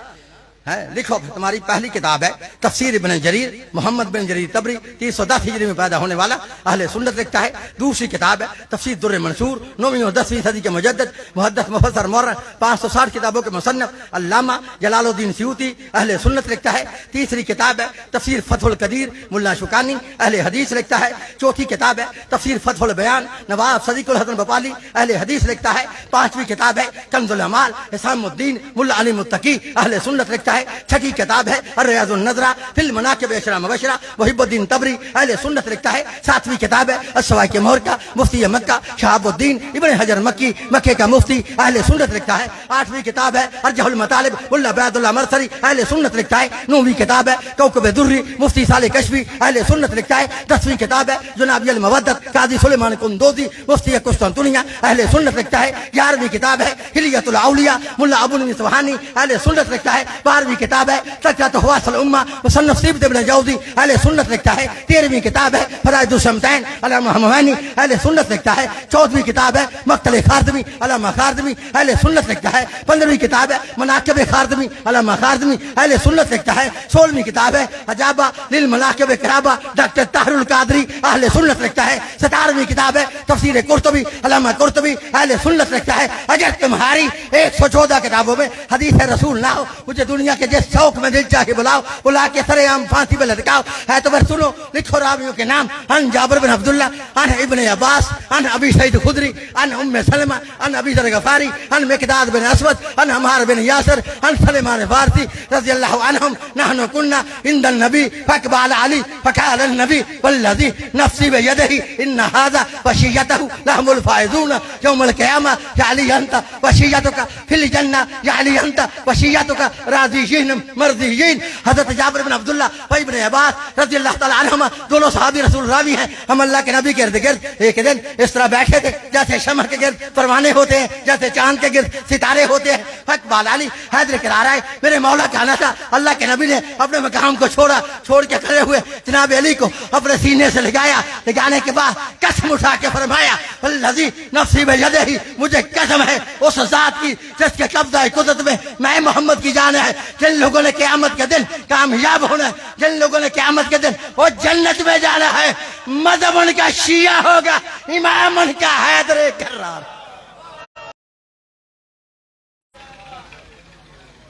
ہے، لکھو۔ تمہاری پہلی کتاب ہے تفسیر ابن جریر، محمد بن جریر طبری، 310 ہجری میں پیدا ہونے والا، اہل سنت لکھتا ہے۔ دوسری کتاب ہے تفسیر در منصور، 9ویں اور 10ویں صدی کے مجدد محدث مفسر مورخ، 560 کتابوں کے مصنف علامہ جلال الدین سیوطی، اہل سنت لکھتا ہے۔ تیسری کتاب ہے تفسیر فتح القدیر، ملا شوکانی، اہل حدیث لکھتا ہے۔ چوتھی کتاب ہے تفسیر فتح البیان، نواب صدیق الحسن بپالی، اہل حدیث لکھتا ہے۔ پانچویں کتاب ہے کنز العمال، حسام الدین ملا علی متقی، اہل سنت لکھتا ہے۔ چھٹی کتاب ہے الریاض النظرہ فی المناقب عشرہ مبشرہ، محب الدین طبری، اہل سنت لکھتا ہے۔ ساتویں کتاب ہے السوائق محرقہ، مفتی مکہ شہاب الدین ابن حجر مکی، مکے کا مفتی، اہل سنت لکھتا ہے۔ آٹھویں کتاب ہے ارجح المطالب ملا عبید اللہ مرسری، اہل سنت لکھتا ہے۔ نویں کتاب ہے کوكب دری، مفتی صالح کشفی، اہل سنت لکھتا ہے۔ 10ویں کتاب ہے جنابی المودت، قاضی سلیمان قندوزی، مفتی قسطنطنیہ، اہل سنت لکھتا ہے۔ 11ویں کتاب ہے حلیۃ الاولیاء، ملا ابو النصفہانی، اہل سنت لکھتا ہے۔ 12ویں کتاب ہے تذکرۃ حواس الامہ، مصنف سیبت ابن جوزی، اہل سنت لکھتا ہے۔ 13ویں کتاب ہے فرائض الشمسین، علامہ حموانی، اہل سنت لکھتا ہے۔ 14ویں کتاب ہے مقتل خارزمی، علامہ خارزمی، اہل سنت لکھتا ہے۔ 15ویں کتاب ہے مناقب خارزمی، علامہ خارزمی، اہل سنت لکھتا ہے۔ 16ویں کتاب ہے حجابہ للمناقب کرابہ، ڈاکٹر طاہر القادری، اہل سنت لکھتا ہے۔ 17ویں کتاب ہے تفسیر قرطبی، علامہ قرطبی، اہل سنت لکھتا ہے۔ اگر تمہاری 114 کتابوں میں حدیث رسول نہ ہو، مجھے دنیا دنیا کے جس شوق میں دل چاہے بلاؤ، بلا کے سر عام پھانسی پہ لٹکاؤ. ہے تو پھر سنو، لکھو راویوں کے نام. ان جابر بن عبداللہ، ان ابن عباس، ان ابی سعید خدری، ان ام سلمہ، ان ابی ذر غفاری، ان مقداد بن اسود، ان عمار بن یاسر، ان سلمان فارسی رضی اللہ عنہم. نحن كنا عند النبي فاقبل علي فقال النبي والذي نفسي بيده ان هذا وشيته لهم الفائزون يوم القيامه. يا علي انت وشيتك في الجنه، يا علي انت وشيتك راضيين مرضيين. حضرت جابر بن عبداللہ و ابن عباس رضی اللہ تعالی عنہما دونوں صحابی رسول راوی ہیں. ہم اللہ کے نبی کے ارد گرد ایک دن اس طرح بیٹھے تھے جیسے شمع کے گرد پروانے ہوتے ہیں، جیسے چاند کے گرد ستارے ہوتے ہیں. فاقبل علی، حیدر کرا رہا ہے میرے مولا کا آنا تھا. اللہ کے نبی نے اپنے مقام کو چھوڑ کے کھڑے ہوئے جناب علی کو اپنے سینے سے لگایا. لگانے کے بعد قسم اٹھا کے فرمایا والذی نفسی بیدہ، مجھے قسم ہے اس ذات کی جس کے قبضہ قدرت میں محمد کی جان ہے. جن لوگوں نے قیامت کے دن کامیاب ہونا ہے، جن لوگوں نے قیامت کے دن وہ جنت میں جانا ہے، مذہب ان کا شیعہ ہوگا، امام ان کا حیدر کرار.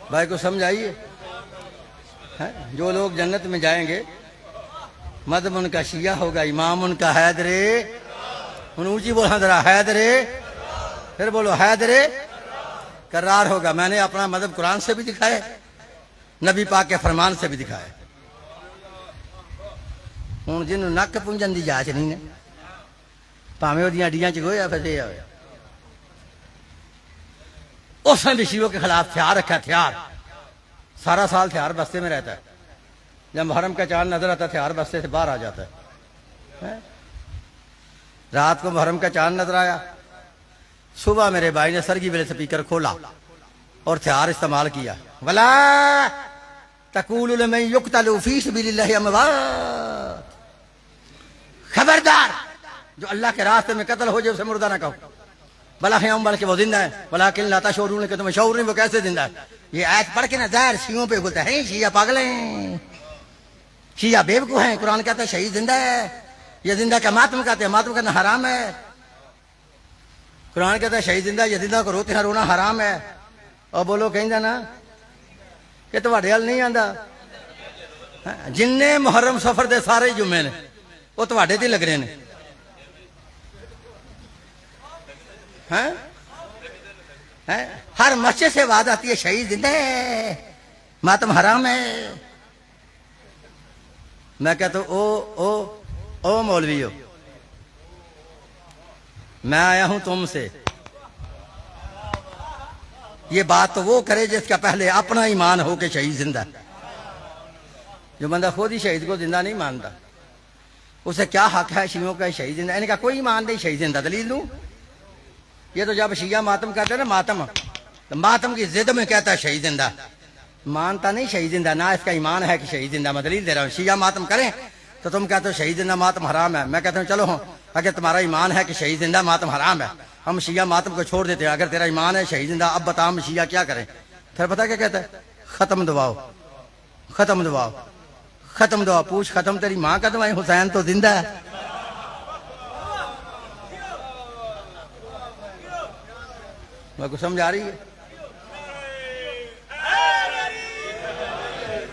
بھائی کو سمجھ آئیے؟ جو لوگ جنت میں جائیں گے مذہب ان کا شیعہ ہوگا، امام ان کا حیدر. اونچی بولنا ذرا، حیدر. پھر بولو حیدر کرار ہوگا. میں نے اپنا مذہب قرآن سے بھی دکھایا، نبی پاک کے فرمان سے بھی دکھایا. ہوں جنہوں نک پونجن دی جاچ نہیں نے، پاویں وہ اڈیاں چ گویا پھسے ہوئے، اس نے بھی شیعوں کے خلاف ہتھیار رکھا. ہتھیار سارا سال ہتھیار بستے میں رہتا ہے. جب محرم کا چاند نظر آتا ہے ہتھیار بستے سے باہر آ جاتا ہے. رات کو محرم کا چاند نظر آیا، صبح میرے بھائی نے سرگی والے سپیکر کھولا اور ہتھیار استعمال کیا. ولا تقولوا لمن يقتل في سبيل الله اموات، خبردار جو اللہ کے راستے میں قتل ہو جائے اسے مردہ نہ کہو. بلا خیام بلکہ وہ زندہ ہے، ولیکن لا تشعرون کہ تمہیں شعور نہیں وہ کیسے زندہ ہے. یہ آیت پڑھ کے نا ظاہر شیعوں پہ بولتا ہے شیعہ پاگل ہیں، شیعہ بیوقوف ہیں. قرآن کہتا ہے شہید زندہ ہے. یہ زندہ کا ماتم کہتے ہیں، ماتم کرنا حرام ہے. قرآن کہتا ہے شہید زندہ، یہ زندہ کو روتے ہیں رونا حرام ہے. اور بولو کہیں نا کہ تواڈے حل نہیں آندا. جن محرم سفر دے سارے جمعے نے وہ تواڈے تے لگ رہے ہیں. ہر مسجد سے آواز آتی ہے شہید زندہ ہے، ماتم حرام ہے. میں کہتا ہوں او مولویو، میں آیا ہوں تم سے. یہ بات تو وہ کرے جس کا پہلے اپنا ایمان ہو کہ شہید زندہ. جو بندہ خود ہی شہید کو زندہ نہیں مانتا اسے کیا حق ہے شیعوں کا شہید زندہ؟ ان کا کوئی ایمان نہیں شہید زندہ. دلیل دوں؟ یہ تو جب شیعہ ماتم کہتے ہیں نا، ماتم کی ضد میں کہتا ہے شہید زندہ، مانتا نہیں شہید زندہ، نہ اس کا ایمان ہے کہ شہید زندہ. میں دلیل دے رہا ہوں. شیعہ ماتم کریں تو تم کہتے ہو شہید زندہ ماتم حرام ہے. میں کہتا ہوں چلو اگر تمہارا ایمان ہے کہ شہید زندہ ماتم حرام ہے، ہم شیعہ ماتم کو چھوڑ دیتے ہیں. اگر تیرا ایمان ہے شہید زندہ، اب بتا ہم شیعہ کیا کریں؟ پھر پتہ کیا کہتا ہے؟ ختم دعاؤ، ختم دعاؤ، ختم دعا. پوچھ ختم تیری ماں کا دعائیں، حسین تو زندہ ہے. میں کو سمجھ آ رہی ہے؟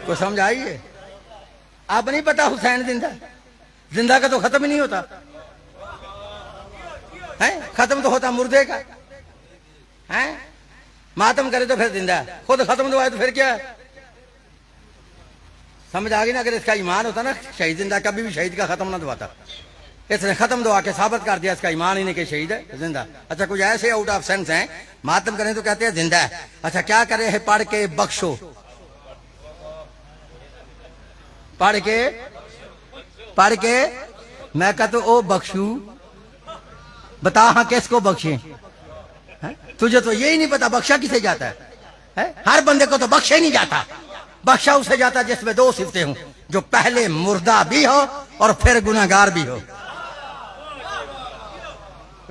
کو سمجھ آئی ہے؟ آپ نہیں پتا حسین زندہ؟ زندہ کا تو ختم ہی نہیں ہوتا ہے، ختم تو ہوتا مردے کا. ماتم کرے تو پھر زندہ ہے، خود ختم دعائے تو پھر کیا ہے؟ سمجھ آ گئی نا؟ اگر اس کا ایمان ہوتا نا شہید زندہ، کبھی بھی شہید کا ختم نہ دعاتا. اس نے ختم دعا کے ثابت کر دیا اس کا ایمان ہی نہیں کہ شہید ہے زندہ. اچھا کچھ ایسے آؤٹ آف سینس ہیں، ماتم کریں تو کہتے ہیں زندہ ہے. اچھا کیا کرے ہے؟ پڑھ کے بخشو، پڑھ کے میں کہتا ہوں او بخشو. بتا ہاں کس کو بخشیں؟ تجھے تو یہی نہیں پتا بخشا کسے جاتا ہے. ہر بندے کو تو بخشا ہی نہیں جاتا. بخشا اسے جاتا جس میں دو صفتیں ہوں، جو پہلے مردہ بھی ہو اور پھر گناہگار بھی ہو.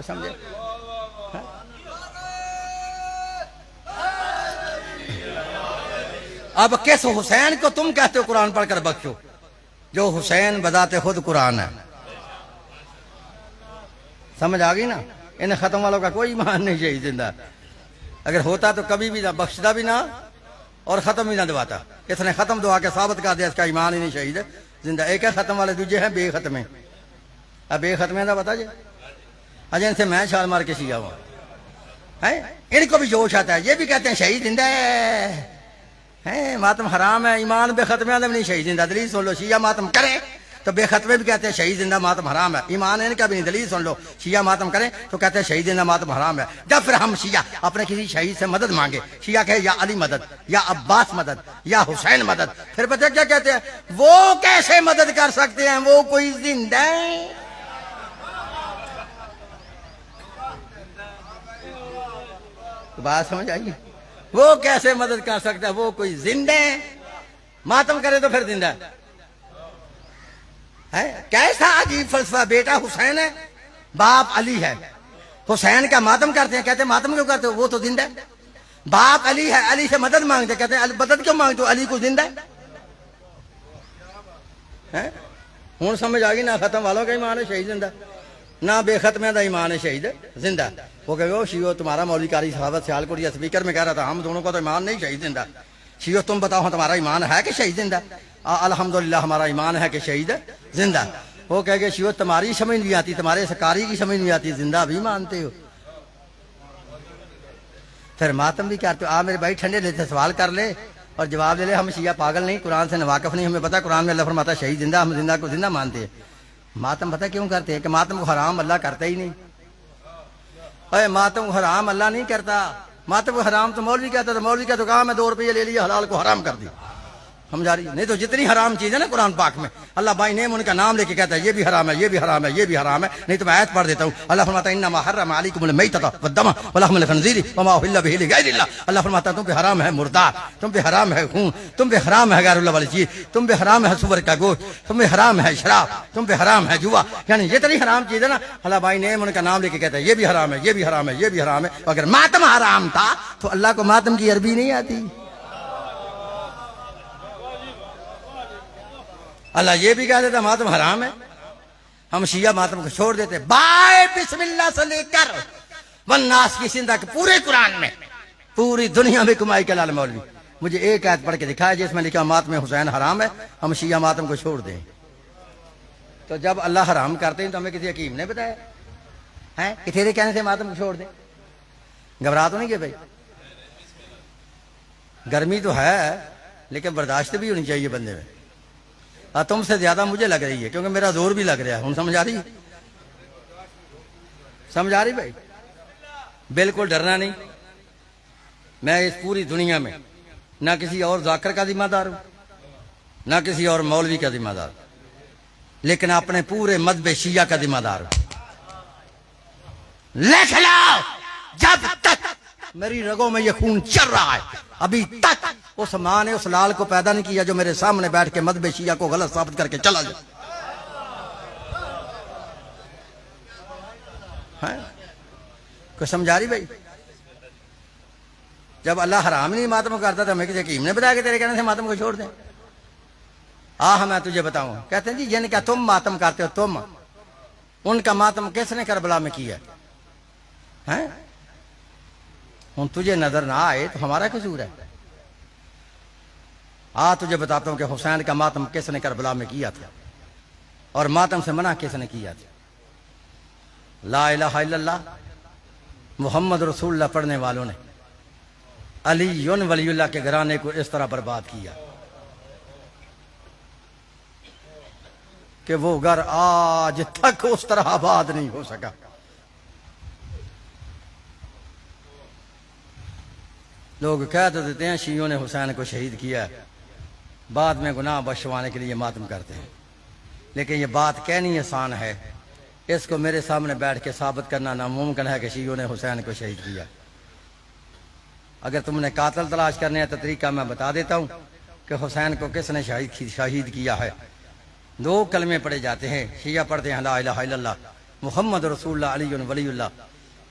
سمجھے؟ اب کس حسین کو تم کہتے ہو قرآن پڑھ کر بخشو، جو حسین بذات خود قرآن ہے. سمجھ آ گئی نا؟ ان ختم والوں کا کوئی ایمان نہیں شہید زندہ. اگر ہوتا تو کبھی بھی نہ بخشتا بھی نہ اور ختم ہی نہ دواتا. اس نے ختم دعا کے ثابت کر دیا اس کا ایمان ہی نہیں شہید ہے زندہ. ایک ہے ختم والے دوجے ہیں بے ختمے. اب بے ختمے کا پتا جی اجے ان سے میں چھال مار کے شیعہ ہوں. ان کو بھی جوش آتا ہے, یہ بھی کہتے ہیں شہید زندہ ہے, ماتم حرام ہے. ایمان بے ختمے والے نہیں شہید زندہ. دلیل سن لو, شیعہ ماتم کریں تو بے ختمے بھی کہتے ہیں شہید زندہ ماتم حرام ہے. ایمان ان کا بھی نہیں. دلیل سن لو, شیعہ ماتم کریں تو کہتے ہیں شہید زندہ ماتم حرام ہے. جب پھر ہم شیعہ اپنے کسی شہید سے مدد مانگے, شیعہ کہے یا علی مدد, یا عباس مدد, یا حسین مدد, پھر پتہ کیا کہتے ہیں, وہ کیسے مدد کر سکتے ہیں, وہ کوئی زندہ ہے. بات سمجھ آئی؟ وہ کیسے مدد کر سکتا ہے, وہ کوئی زندہ ہے. ماتم کرے تو پھر زندہ ہے. کیسا عجیب فلسفہ. بیٹا حسین ہے, باپ علی ہے, حسین کا ماتم کرتے ہیں, کہتے ہیں ماتم کیوں کرتے ہو, وہ تو زندہ ہے. باپ علی ہے, علی سے مدد مانگتے, کہتے ہیں مدد کیوں مانگتے ہو, علی کو زندہ ہے. ہوں سمجھ آ گئی نا, ختم والوں کا ایمان ہے شہید زندہ, نہ بے ختمے کا ایمان ہے شہید زندہ. وہ کہ وہ شیو تمہارا مولوی قاری صحابت سیال کو یا اسپیکر میں کہہ رہا تھا, ہم دونوں کا تو ایمان نہیں شہید زندہ. شیو تم بتاؤ تمہارا ایمان ہے کہ شہید زندہ. الحمدللہ ہمارا ایمان ہے کہ شہید زندہ. وہ کہہ گئے شیو تمہاری سمجھ نہیں آتی, تمہارے سکاری کی سمجھ نہیں آتی, زندہ بھی مانتے ہو. پھر ماتم بھی کرتے ہو. میرے بھائی ٹھنڈے لیتے سوال کر لے اور جواب دے لے. ہم شیعہ پاگل نہیں, قرآن سے ناواقف نہیں, ہمیں پتا قرآن میں اللہ فرماتا ہے شہید زندہ, ہم زندہ کو زندہ مانتے ہیں. ماتم پتہ کیوں کرتے ہیں, کہ ماتم کو حرام اللہ کرتا ہی نہیں. اے ماتم کو حرام اللہ نہیں کرتا. ماتم کو حرام تو مولوی کہتا تھا, مولوی کا تو کہا میں 2 روپے لے لیا, حلال کو حرام کر دی. سمجھا رہی؟ نہیں تو جتنی حرام چیز ہے نا قرآن پاک میں, اللہ بائی نیم ان کا نام لے کے کہتا ہے یہ بھی حرام ہے, یہ بھی حرام ہے, یہ بھی حرام ہے. نہیں تو میں آیت پڑھ دیتا ہوں. اللہ فرماتا ہے انما حرم علیکم المیتۃ والدم ولحم الخنزیر وما اہل به لغیر اللہ. اللہ فرماتا ہے تم پہ حرام ہے مردار, تم پہ حرام ہے خون, تم پہ حرام ہے غیر اللہ والی چیز, تم پہ حرام ہے سور کا گوشت, تم پہ حرام ہے شراب, تم پہ حرام ہے جوا. یعنی جتنی حرام چیز ہے نا اللہ بائی نیم ان کا نام لے کے کہتا ہے یہ بھی حرام ہے, یہ بھی حرام ہے, یہ بھی حرام ہے. اگر ماتم حرام تھا تو اللہ کو ماتم کی عربی نہیں آتی. اللہ یہ بھی کہہ دیتا ماتم حرام ہے. ہم شیعہ ماتم کو چھوڑ دیتے. بائے بسم اللہ سے لے کر والناس کی سندھ تک پورے قرآن میں پوری دنیا میں کمائی کے لال مولوی مجھے ایک آیت پڑھ کے دکھایا جس میں لکھا ماتم حسین حرام ہے, ہم شیعہ ماتم کو چھوڑ دیں. تو جب اللہ حرام کرتے ہیں تو ہمیں کسی حکیم نے بتایا ہے کہ تیرے کہنے سے ماتم کو چھوڑ دیں. گھبرا تو نہیں گئے بھائی, گرمی تو ہے لیکن برداشت بھی ہونی چاہیے بندے میں. تم سے زیادہ مجھے لگ رہی ہے کیونکہ میرا زور بھی لگ رہا ہے. ہوں سمجھ آ رہی, سمجھ آ رہی بھائی؟ بالکل ڈرنا نہیں. میں اس پوری دنیا میں نہ کسی اور ذاکر کا ذمہ دار ہوں, نہ کسی اور مولوی کا ذمہ دار, لیکن اپنے پورے مذہب شیعہ کا ذمہ دار ہوں. لکھ لو, جب تک میری رگوں میں یہ خون چل رہا ہے ابھی تک اس ماں نے اس لال کو پیدا نہیں کیا جو میرے سامنے بیٹھ کے مذہب شیعہ کو غلط ثابت کر کے چلا جائے. کوئی سمجھا رہی بھائی؟ جب اللہ حرام نہیں ماتم کرتا تھا, ہمیں کسی حکیم نے بتایا کہ تیرے کہنے سے ماتم کو چھوڑ دیں. میں تجھے بتاؤں. کہتے ہیں جی جن کا تم ماتم کرتے ہو, تم ان کا ماتم کس نے کربلا میں کیا ہے؟ ہوں تجھے نظر نہ آئے تو ہمارا قصور ہے. تجھے بتاتا ہوں کہ حسین کا ماتم کس نے کربلا میں کیا تھا اور ماتم سے منع کس نے کیا تھا. لا الہ الا اللہ محمد رسول اللہ پڑھنے والوں نے علی ولی اللہ کے گھرانے کو اس طرح برباد کیا کہ وہ گھر آج تک اس طرح آباد نہیں ہو سکا. لوگ کہہ تو دیتے ہیں شیعوں نے حسین کو شہید کیا ہے, بعد میں گناہ بخشوانے کے لیے ماتم کرتے ہیں, لیکن یہ بات کہنی آسان ہے, اس کو میرے سامنے بیٹھ کے ثابت کرنا ناممکن ہے کہ شیعوں نے حسین کو شہید کیا. اگر تم نے قاتل تلاش کرنے ہے تو طریقہ میں بتا دیتا ہوں کہ حسین کو کس نے شہید کیا ہے. 2 کلمے پڑھے جاتے ہیں. شیعہ پڑھتے ہیں لا الہ الا اللہ محمد رسول اللہ علی ولی اللہ,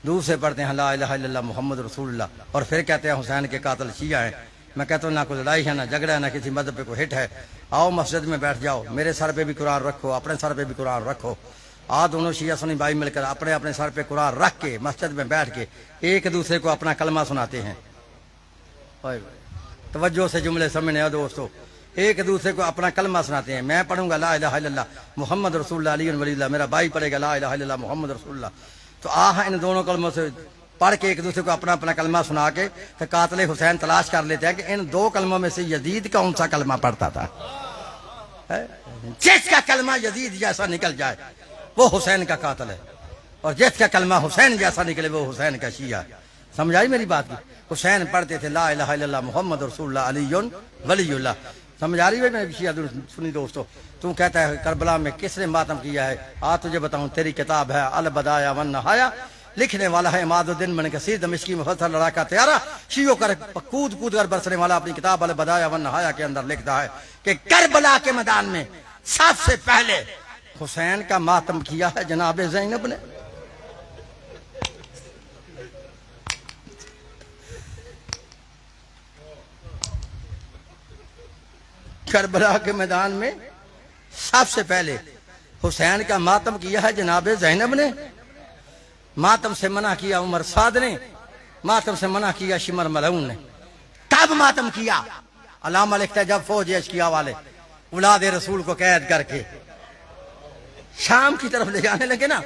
دوسرے پڑھتے ہیں لا الہ الا اللہ محمد رسول اللہ, اور پھر کہتے ہیں حسین کے قاتل شیعہ ہیں. میں کہتا ہوں نہ کوئی لڑائی ہے, نہ جھگڑا ہے, نہ کسی مذہب پہ کوئی ہٹ ہے. آؤ مسجد میں بیٹھ جاؤ, میرے سر پہ بھی قرآن رکھو, اپنے سر پہ بھی قرآن رکھو. دونوں شیعہ سنی بھائی مل کر اپنے اپنے سر پہ قرآن رکھ کے مسجد میں بیٹھ کے ایک دوسرے کو اپنا کلمہ سناتے ہیں. توجہ سے جملے سمجھنے ہو دوستو، ایک دوسرے کو اپنا کلمہ سناتے ہیں. میں پڑھوں گا لا الہ الا اللہ محمد رسول اللہ علی ولی اللہ، میرا بھائی پڑھے گا لا الہ الا اللہ محمد رسول اللہ. تو ان دونوں کلموں سے پڑھ کے ایک دوسرے کو اپنا اپنا کلمہ سنا کے تو قاتل حسین تلاش کر لیتے ہیں کہ ان دو کلموں میں سے یزید کون سا کلمہ پڑھتا تھا. جس کا کلمہ یزید جیسا نکل جائے وہ حسین کا قاتل ہے، اور جس کا کلمہ حسین جیسا نکلے وہ حسین کا شیعہ. سمجھ آئی میری بات کی؟ حسین پڑھتے تھے لا الہ الا اللہ محمد رسول اللہ علی ولی اللہ. سمجھ آ رہی ہے؟ میں شیعہ سنی دوستو. تو کہتا ہے کربلا میں کس نے ماتم کیا ہے؟ تجھے بتاؤں، تیری کتاب ہے البدایہ والنہایہ، لکھنے والا ہے عماد الدین من کثیر دمشقی مفسر لڑاکا تیارہ. شیعوں کر کود کر برسنے والا اپنی کتاب البدایہ والنہایہ کے اندر لکھتا ہے کہ کربلا کے میدان میں سب سے پہلے حسین کا ماتم کیا ہے جناب زینب نے. کربلا کے میدان میں سب سے پہلے حسین کا ماتم کیا ہے جناب زینب نے. ماتم سے منع کیا عمر سعد نے، ماتم سے منع کیا شمر ملعون نے. کب ماتم کیا؟ علامہ لکھتا ہے جب فوج اشقیاء والے اولاد رسول کو قید کر کے شام کی طرف لے جانے لگے نا،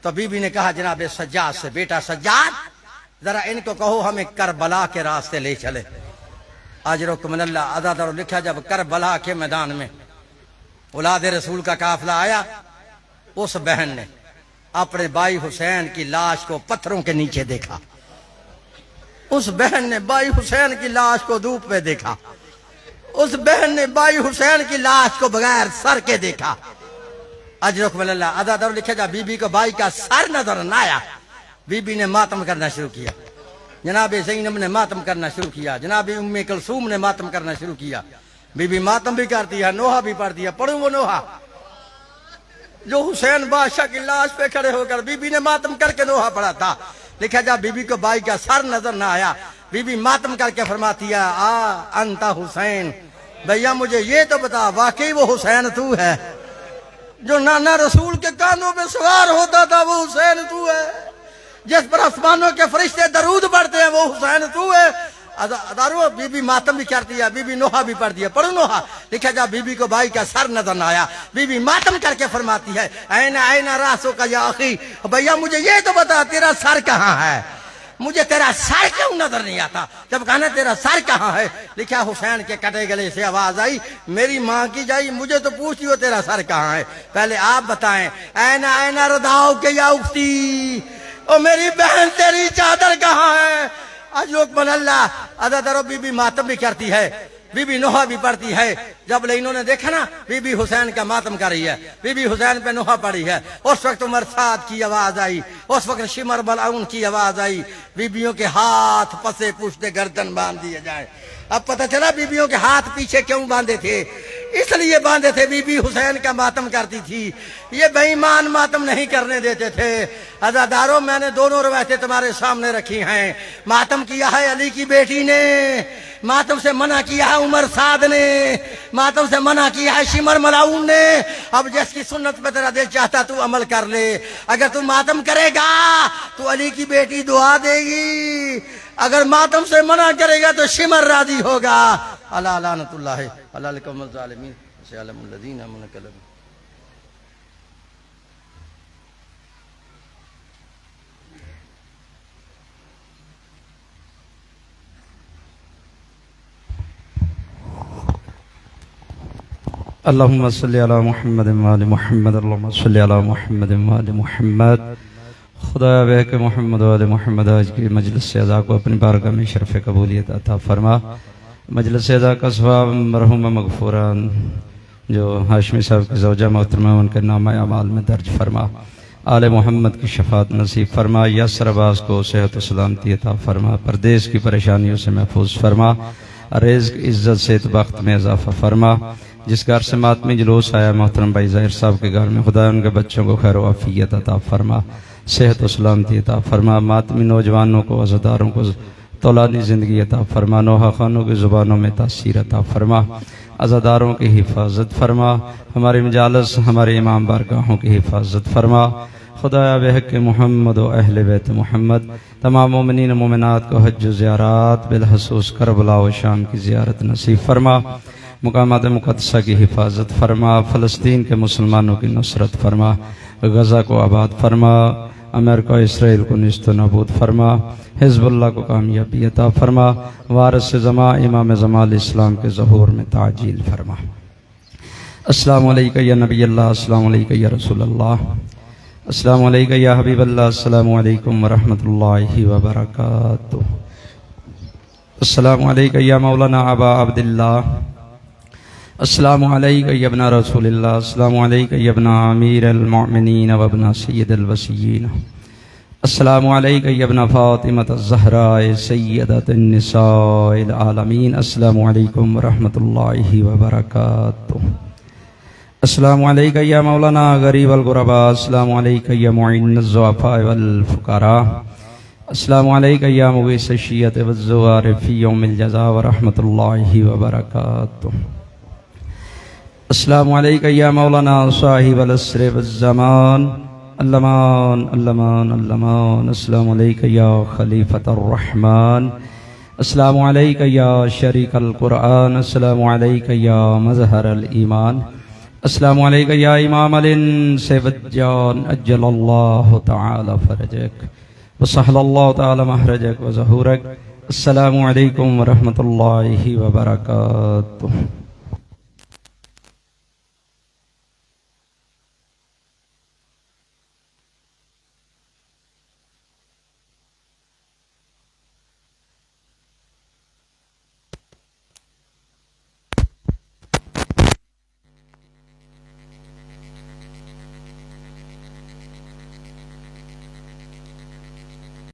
تو بی بی نے کہا جناب سجاد سے، بیٹا سجاد ذرا ان کو کہو ہمیں کربلا کے راستے لے چلے. اجرکم من اللہ عزادر لکھا جب کربلا کے میدان میں اولاد رسول کا قافلہ آیا، اس بہن نے اپنے بھائی حسین کی لاش کو پتھروں کے نیچے دیکھا. اس بہن نے بھائی حسین کی لاش کو دھوپ میں دیکھا. اس بہن نے بھائی حسین کی لاش کو بغیر سر کے دیکھا. اجرکم من اللہ عزادر لکھا جب بی بی کو بھائی کا سر نظر نہ آیا، بی بی نے ماتم کرنا شروع کیا. جناب زینب نے ماتم کرنا شروع کیا، جناب ام کلثوم نے ماتم کرنا شروع کیا. بی بی ماتم بھی کرتی ہے، نوحہ بھی پڑھتی ہے. پڑھوں وہ نوحہ جو حسین بادشاہ کی لاش پہ کھڑے ہو کر بی بی نے ماتم کر کے نوحہ پڑھا تھا. لکھا جب بی بی کو بھائی کا سر نظر نہ آیا، بی بی ماتم کر کے فرماتی ہے انتا حسین، بھیا مجھے یہ تو بتا واقعی وہ حسین تو ہے جو نانا رسول کے کانوں پہ سوار ہوتا تھا؟ وہ حسین تو ہے جس پر آسمانوں کے فرشتے درود پڑھتے ہیں؟ وہ حسین تو ہے؟ ادارو بی بی ماتم بھی کرتی ہے، بی بی نوحہ بھی پڑھتی ہے. پڑھو نوحہ. لکھا جا بی بی کو بھائی کا سر نظر نہ آیا، بی بی ماتم کر کے فرماتی ہے این راسو کا یا اخی، بھیا مجھے یہ تو بتا تیرا سر کہاں ہے؟ مجھے تیرا سر کیوں نظر نہیں آتا؟ جب کہنا تیرا سر کہاں ہے، لکھا حسین کے کٹے گلے سے آواز آئی میری ماں کی جائی مجھے تو پوچھتی ہو تیرا سر کہاں ہے؟ پہلے آپ بتائیں این رداؤ کے یا اختی، او میری بہن تیری چادر کہاں ہے؟ اجرکم اللہ عزادر بی بی ماتم بھی کرتی ہے، بی بی نوحہ بھی پڑھتی ہے. جب انہوں نے دیکھا نا بی بی حسین کا ماتم کر رہی ہے، بی بی حسین پہ نوحہ پڑھی ہے، اس وقت عمر سعد کی آواز آئی، اس وقت شمر ملعون کی آواز آئی بیبیوں کے ہاتھ پسے پوچھتے گردن باندھ دیے جائیں. اب پتہ چلا بیبیوں کے ہاتھ پیچھے کیوں باندھے تھے؟ اس لیے باندھے تھے بی بی حسین کا ماتم کرتی تھی، یہ بے ایمان ماتم نہیں کرنے دیتے تھے. عزاداروں میں نے دونوں روایتیں تمہارے سامنے رکھی ہیں. ماتم کیا ہے علی کی بیٹی نے، ماتم سے منع کیا ہے عمر سعد نے، ماتم سے منع کیا ہے شمر ملعون نے. اب جس کی سنت پہ تیرا دل چاہتا تو عمل کر لے. اگر تو ماتم کرے گا تو علی کی بیٹی دعا دے گی، اگر ماتم سے منع کرے گا تو شمر راضی ہوگا. اللہ لعنت اللہ علی القوم الظالمین سیعلم الذین آمنوا کلم. اللہم صلی علی محمد وآل محمد، اللہم صلی علی محمد وآل محمد. خدا بے کہ محمد وآل محمد آج کی مجلس سے اعضاء کو اپنی بارگاہ میں شرف قبولیت عطا فرما. مجلس اعضاء کا ثواب مرحوم مغفوران جو ہاشمی صاحب کی زوجہ محترمہ ان کے نامہ اعمال میں درج فرما. آل محمد کی شفاعت نصیب فرما. یاسر عباس کو صحت و سلامتی عطا فرما. پردیس کی پریشانیوں سے محفوظ فرما. رزق عزت سے بخت میں اضافہ فرما. جس گھر سے ماتمی جلوس آیا محترم بھائی ظاہر صاحب کے گھر میں خدا ان کے بچوں کو خیر و عافیت عطا فرما، صحت و سلامتی عطا فرما. ماتمی نوجوانوں کو عزاداروں کو طولانی زندگی عطا فرما. نوحہ خانوں کی زبانوں میں تاثیر عطا فرما. عزاداروں کی حفاظت فرما. ہماری مجالس ہمارے امام بارگاہوں کی حفاظت فرما. خدایا بحق محمد و اہل بیت محمد تمام مومنین و مومنات کو حج و زیارات بالخصوص کربلا و شام کی زیارت نصیب فرما، مقامات مقدسہ کی حفاظت فرما، فلسطین کے مسلمانوں کی نصرت فرما، غزہ کو آباد فرما، امریکہ اسرائیل کو نیست و نابود فرما، حزب اللہ کو کامیابی عطا فرما، وارث زماں امام زماں اسلام کے ظہور میں تعجیل فرما۔ السلام علیکہ یا نبی اللہ، السلام علیکہ یا رسول اللہ، السلام علیکہ یا حبیب اللہ، السلام علیکم ورحمۃ اللہ وبرکاتہ۔ السلام علیکہ یا مولانا ابا عبداللہ، السلام علیکہ یا ابن رسول اللہ، السلام علیکہ یا ابن امیر المؤمنین و ابن سید الوصیین، السلام علیکہ یا ابن فاطمہ الزہراء سیدۃ النساء العالمین، السلام علیکم ورحمۃ اللہ وبرکاتہ۔ السلام علیکہ یا مولانا غریب الغرباء، السلام علیکہ یا معین الضعفاء والفقراء، السلام علیکہ یا مغیث الشیعۃ والزوار فی یوم الجزاء ورحمۃ اللہ وبرکاتہ۔ السلام علیکہ یا مولانا صاحب العصر والزمان، اللمان اللمان اللمان، السلام علیکہ یا خلیفۃ الرحمن، السلام علیکہ یا شریک القرآن، السلام علیکہ یا مظہر الایمان، السلام علیکہ یا امام الانس والجان، اجل اللہ تعالی فرجک وسہل اللہ تعالی مہرجک وظہورک۔ السلام علیکم ورحمۃ اللہ وبرکاتہ۔